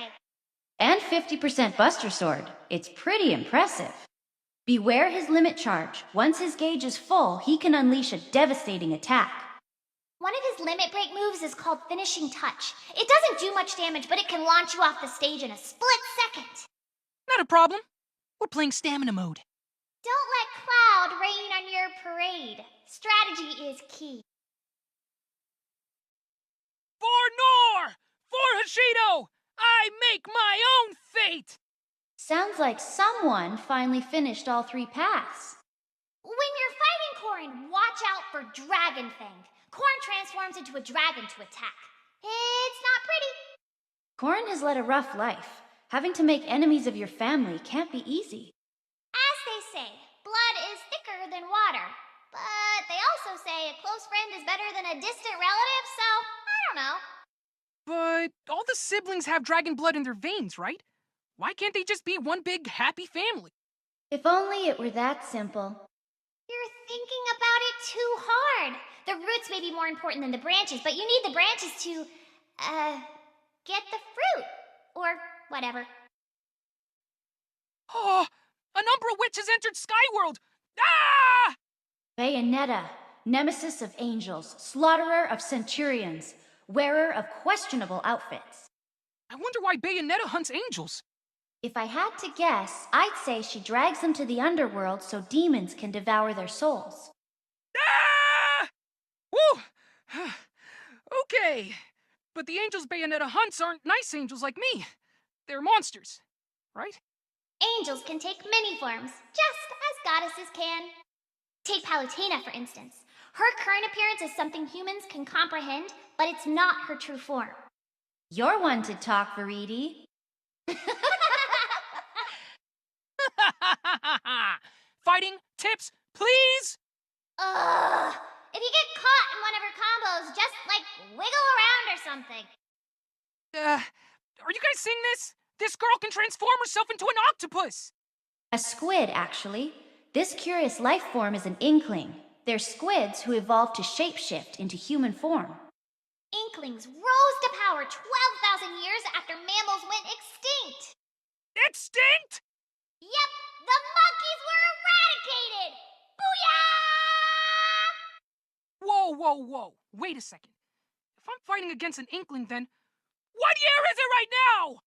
50% hairspray. And 50% Buster Sword. It's pretty impressive. Beware his limit charge. Once his gauge is full, he can unleash a devastating attack. One of his limit break moves is called Finishing Touch. It doesn't do much damage, but it can launch you off the stage in a split second. Not a problem. We're playing stamina mode. Don't let Cloud rain on your parade. Strategy is key. For Nor! For Hashido! I make my own fate! Sounds like someone finally finished all three paths. When you're fighting Corrin, watch out for Dragon Fang. Corrin transforms into a dragon to attack. It's not pretty. Corrin has led a rough life. Having to make enemies of your family can't be easy. As they say, blood is thicker than water. But they also say a close friend is better than a distant relative, so I don't know. But all the siblings have dragon blood in their veins, right? Why can't they just be one big happy family? If only it were that simple. You're thinking about it too hard. The roots may be more important than the branches, but you need the branches to, get the fruit. Or whatever. Oh, an Umbra witch has entered Skyworld! Ah! Bayonetta, nemesis of angels, slaughterer of centurions, wearer of questionable outfits. I wonder why Bayonetta hunts angels. If I had to guess, I'd say she drags them to the underworld so demons can devour their souls. Ah! Woo! Okay. But the angels Bayonetta hunts aren't nice angels like me. They're monsters, right? Angels can take many forms, just as goddesses can. Take Palutena, for instance. Her current appearance is something humans can comprehend, but it's not her true form. You're one to talk, Veridi. Fighting tips, please? Ugh! If you get caught in one of her combos, just, wiggle around or something. Are you guys seeing this? This girl can transform herself into an octopus! A squid, actually. This curious life form is an inkling. They're squids who evolved to shapeshift into human form. Inklings rose to power 12,000 years after mammals went extinct. Extinct? Yep, the monkeys were eradicated! Booyah! Whoa, whoa, whoa. Wait a second. If I'm fighting against an inkling, then what year is it right now?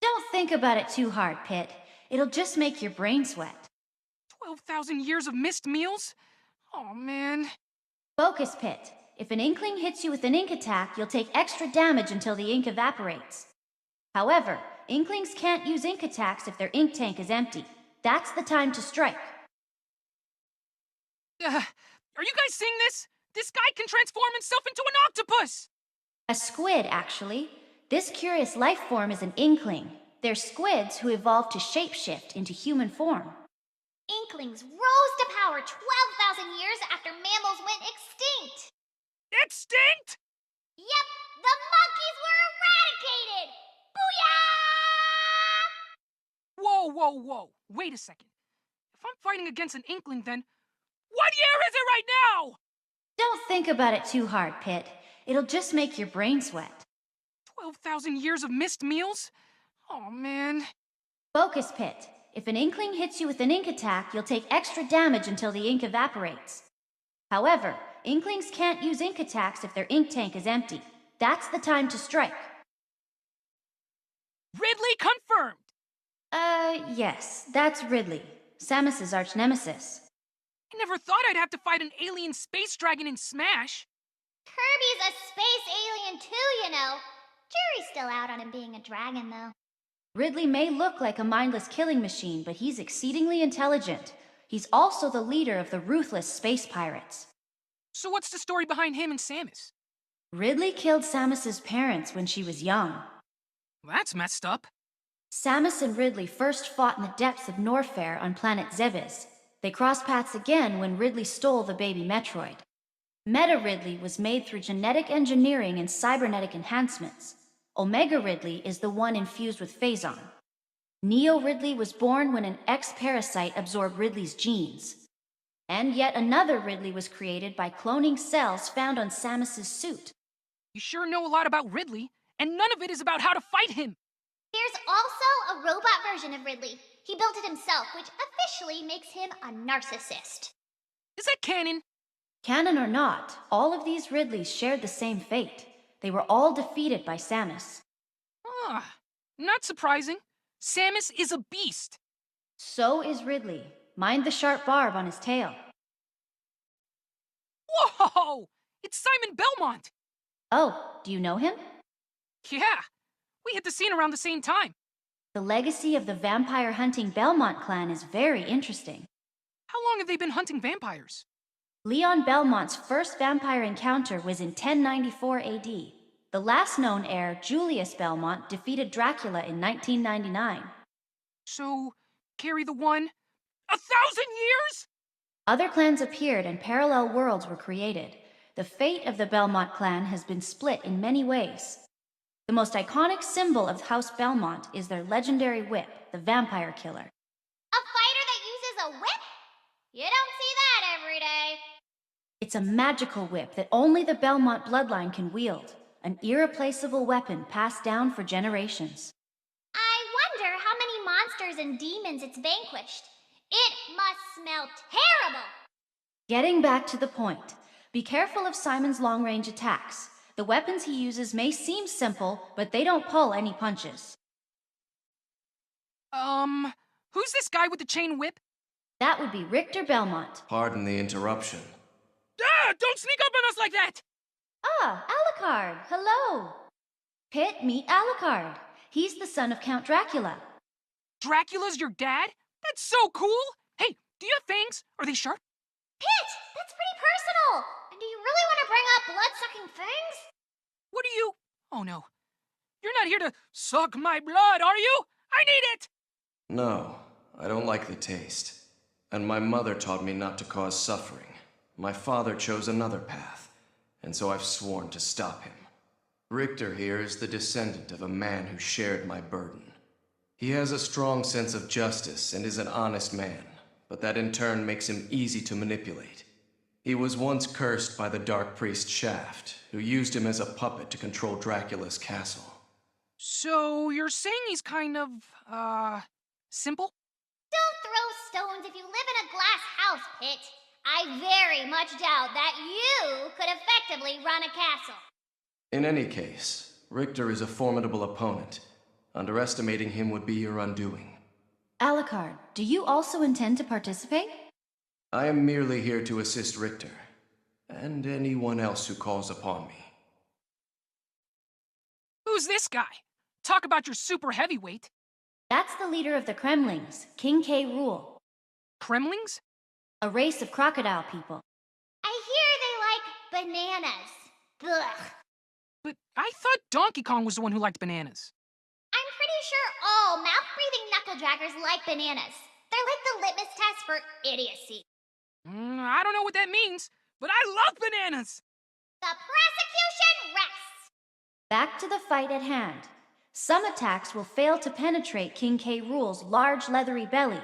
Don't think about it too hard, Pit. It'll just make your brain sweat. 12,000 years of missed meals? Oh, man. Focus, Pit. If an inkling hits you with an ink attack, you'll take extra damage until the ink evaporates. However, inklings can't use ink attacks if their ink tank is empty. That's the time to strike. Are you guys seeing this? This guy can transform himself into an octopus! A squid, actually. This curious life form is an inkling. They're squids who evolved to shapeshift into human form. Inklings rose to power 12,000 years after mammals went extinct. Extinct? Yep, the monkeys were eradicated! Booyah! Whoa, whoa, whoa. Wait a second. If I'm fighting against an inkling, then what year is it right now? Don't think about it too hard, Pit. It'll just make your brain sweat. 12,000 years of missed meals? Oh, man. Focus, Pit. If an inkling hits you with an ink attack, you'll take extra damage until the ink evaporates. However, inklings can't use ink attacks if their ink tank is empty. That's the time to strike. Ridley confirmed! Yes, that's Ridley, Samus's arch-nemesis. I never thought I'd have to fight an alien space dragon in Smash. Kirby's a space alien too, you know. Jury's still out on him being a dragon, though. Ridley may look like a mindless killing machine, but he's exceedingly intelligent. He's also the leader of the ruthless space pirates. So what's the story behind him and Samus? Ridley killed Samus's parents when she was young. That's messed up. Samus and Ridley first fought in the depths of Norfair on planet Zebes. They crossed paths again when Ridley stole the baby Metroid. Meta Ridley was made through genetic engineering and cybernetic enhancements. Omega Ridley is the one infused with Phazon. Neo Ridley was born when an X-parasite absorbed Ridley's genes. And yet another Ridley was created by cloning cells found on Samus's suit. You sure know a lot about Ridley, and none of it is about how to fight him. There's also a robot version of Ridley. He built it himself, which officially makes him a narcissist. Is that canon? Canon or not, all of these Ridleys shared the same fate. They were all defeated by Samus. Ah, not surprising. Samus is a beast. So is Ridley. Mind the sharp barb on his tail. Whoa! It's Simon Belmont! Oh, do you know him? Yeah, we hit the scene around the same time. The legacy of the vampire hunting Belmont clan is very interesting. How long have they been hunting vampires? Leon Belmont's first vampire encounter was in 1094 AD. The last known heir, Julius Belmont, defeated Dracula in 1999. So, carry the one? 1,000 years? Other clans appeared and parallel worlds were created. The fate of the Belmont clan has been split in many ways. The most iconic symbol of House Belmont is their legendary whip, the Vampire Killer. A fighter that uses a whip? You don't see that every day. It's a magical whip that only the Belmont bloodline can wield, an irreplaceable weapon passed down for generations. and demons it's vanquished. It must smell terrible! Getting back to the point, be careful of Simon's long-range attacks. The weapons he uses may seem simple, but they don't pull any punches. Who's this guy with the chain whip? That would be Richter Belmont. Pardon the interruption. Ah, don't sneak up on us like that! Ah, Alucard, hello! Pitt, meet Alucard. He's the son of Count Dracula. Dracula's your dad? That's so cool! Hey, do you have fangs? Are they sharp? Pit! That's pretty personal! And do you really want to bring up blood-sucking fangs? What are you... Oh, no. You're not here to suck my blood, are you? I need it! No, I don't like the taste. And my mother taught me not to cause suffering. My father chose another path, and so I've sworn to stop him. Richter here is the descendant of a man who shared my burden. He has a strong sense of justice and is an honest man, but that in turn makes him easy to manipulate. He was once cursed by the Dark Priest Shaft, who used him as a puppet to control Dracula's castle. So, you're saying he's kind of, simple? Don't throw stones if you live in a glass house, Pit. I very much doubt that you could effectively run a castle. In any case, Richter is a formidable opponent. Underestimating him would be your undoing. Alucard, do you also intend to participate? I am merely here to assist Richter, and anyone else who calls upon me. Who's this guy? Talk about your super heavyweight. That's the leader of the Kremlings, King K. Rool, Kremlings? a race of crocodile people. I hear they like bananas. Ugh. But I thought Donkey Kong was the one who liked bananas. I'm pretty sure all mouth-breathing knuckle-draggers like bananas. They're like the litmus test for idiocy. I don't know what that means, but I love bananas! The prosecution rests! Back to the fight at hand. Some attacks will fail to penetrate King K. Rool's large leathery belly.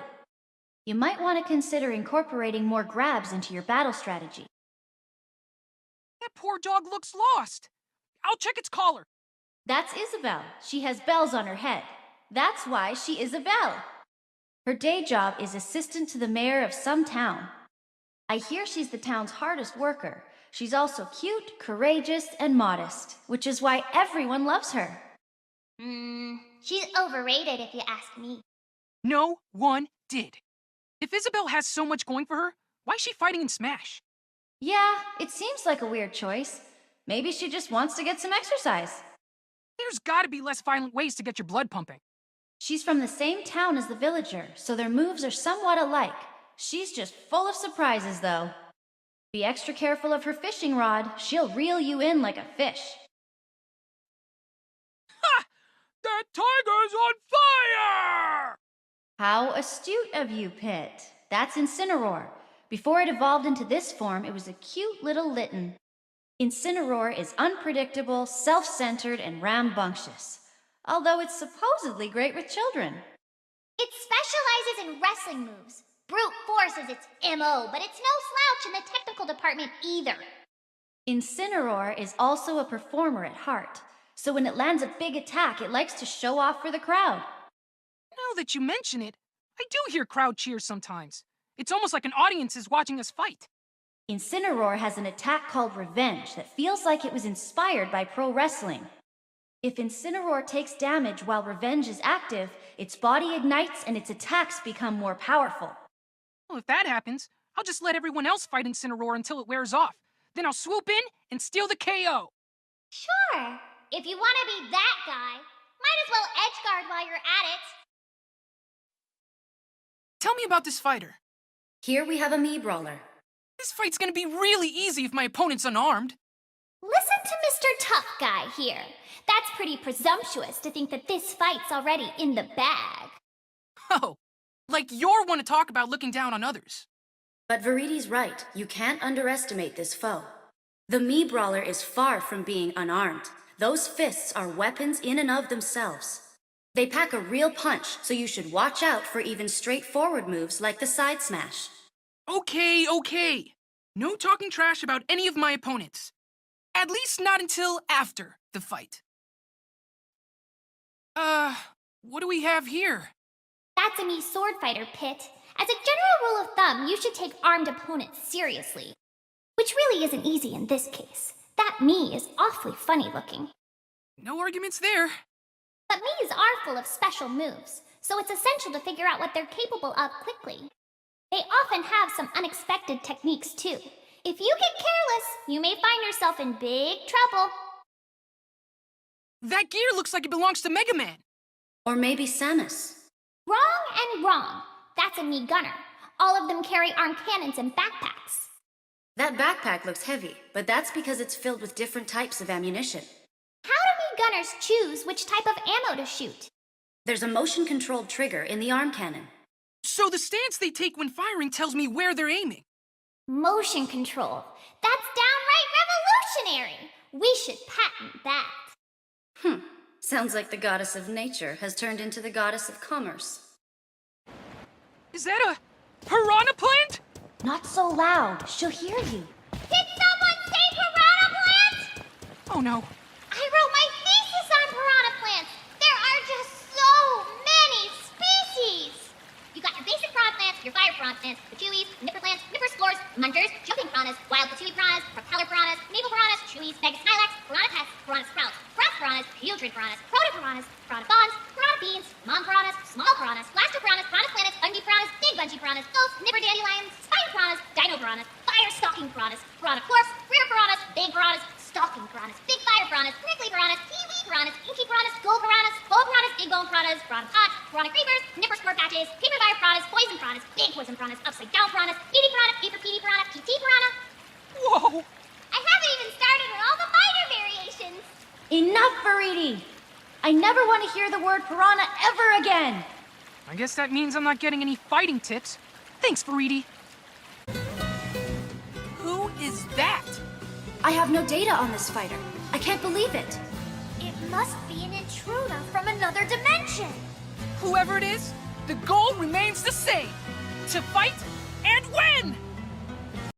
You might want to consider incorporating more grabs into your battle strategy. That poor dog looks lost. I'll check its collar. That's Isabelle. She has bells on her head. That's why she Isabelle. Her day job is assistant to the mayor of some town. I hear she's the town's hardest worker. She's also cute, courageous, and modest, which is why everyone loves her. She's overrated if you ask me. No one did. If Isabelle has so much going for her, why is she fighting in Smash? Yeah, it seems like a weird choice. Maybe she just wants to get some exercise. There's gotta be less violent ways to get your blood pumping. She's from the same town as the villager, so their moves are somewhat alike. She's just full of surprises, though. Be extra careful of her fishing rod. She'll reel you in like a fish. Ha! That tiger's on fire! How astute of you, Pit. That's Incineroar. Before it evolved into this form, it was a cute little litten. Incineroar is unpredictable, self-centered, and rambunctious. Although it's supposedly great with children. It specializes in wrestling moves. Brute force is its MO, but it's no slouch in the technical department either. Incineroar is also a performer at heart, so when it lands a big attack, it likes to show off for the crowd. Now that you mention it, I do hear crowd cheers sometimes. It's almost like an audience is watching us fight. Incineroar has an attack called Revenge that feels like it was inspired by pro wrestling. If Incineroar takes damage while Revenge is active, its body ignites and its attacks become more powerful. Well, if that happens, I'll just let everyone else fight Incineroar until it wears off. Then I'll swoop in and steal the KO. Sure. If you want to be that guy, might as well edgeguard while you're at it. Tell me about this fighter. Here we have a Mii Brawler. This fight's gonna be really easy if my opponent's unarmed. Listen to Mr. Tough Guy here. That's pretty presumptuous to think that this fight's already in the bag. Oh, like you're one to talk about looking down on others. But Veridi's right. You can't underestimate this foe. The Mii Brawler is far from being unarmed. Those fists are weapons in and of themselves. They pack a real punch, so you should watch out for even straightforward moves like the side smash. Okay. No talking trash about any of my opponents. At least not until after the fight. What do we have here? That's a me sword fighter, Pit. As a general rule of thumb, you should take armed opponents seriously. Which really isn't easy in this case. That me is awfully funny looking. No arguments there. But me's are full of special moves, so it's essential to figure out what they're capable of quickly. They often have some unexpected techniques too. If you get careless, you may find yourself in big trouble. That gear looks like it belongs to Mega Man. Or maybe Samus. Wrong and wrong. That's a me gunner. All of them carry armed cannons and backpacks. That backpack looks heavy, but that's because it's filled with different types of ammunition. How do me gunners choose which type of ammo to shoot? There's a motion-controlled trigger in the arm cannon. So the stance they take when firing tells me where they're aiming. Motion control. That's downright revolutionary. We should patent that. Sounds like the goddess of nature has turned into the goddess of commerce. Is that a piranha plant? Not so loud. She'll hear you. Did someone say piranha plants? Oh no. I wrote my thesis on piranha plants. There are just so many species. You got your basic piranha plants, your fire piranha plants, pachuis, nipper plants, nipper explorers, munchers, jumping piranhas, wild patchouli piranhas, propeller piranhas, naval piranhas, chewies, mega smilax, piranha pests, piranha sprouts, breath piranhas, putrid piranhas, proto piranhas, piranha bonds, piranha beans, mom piranhas, small piranhas, blaster piranhas, piranha planets, bungee piranhas, big bungee piranhas, ghosts, nipper dandelions, spine piranhas, dino piranhas, fire stalking piranhas, piranha corpse, rear piranhas, big piranhas, stalking piranhas, big fire piranhas, prickly piranhas, kiwi piranhas, inky piranhas, gold piranhas, bone piranhas, big bone piranhas, piranha pot, piranha creepers, nipper squirt patches, paper fire piranhas, poison piranhas, big poison piranhas, upside down piranhas, PD piranha, paper PD piranha, PT piranha. Whoa. I haven't even started with all the fighter variations. Enough, Verity! I never want to hear the word piranha ever again! I guess that means I'm not getting any fighting tips. Thanks, Verity. Who is that? I have no data on this fighter. I can't believe it. It must be an intruder from another dimension. Whoever it is, the goal remains the same. To fight and win!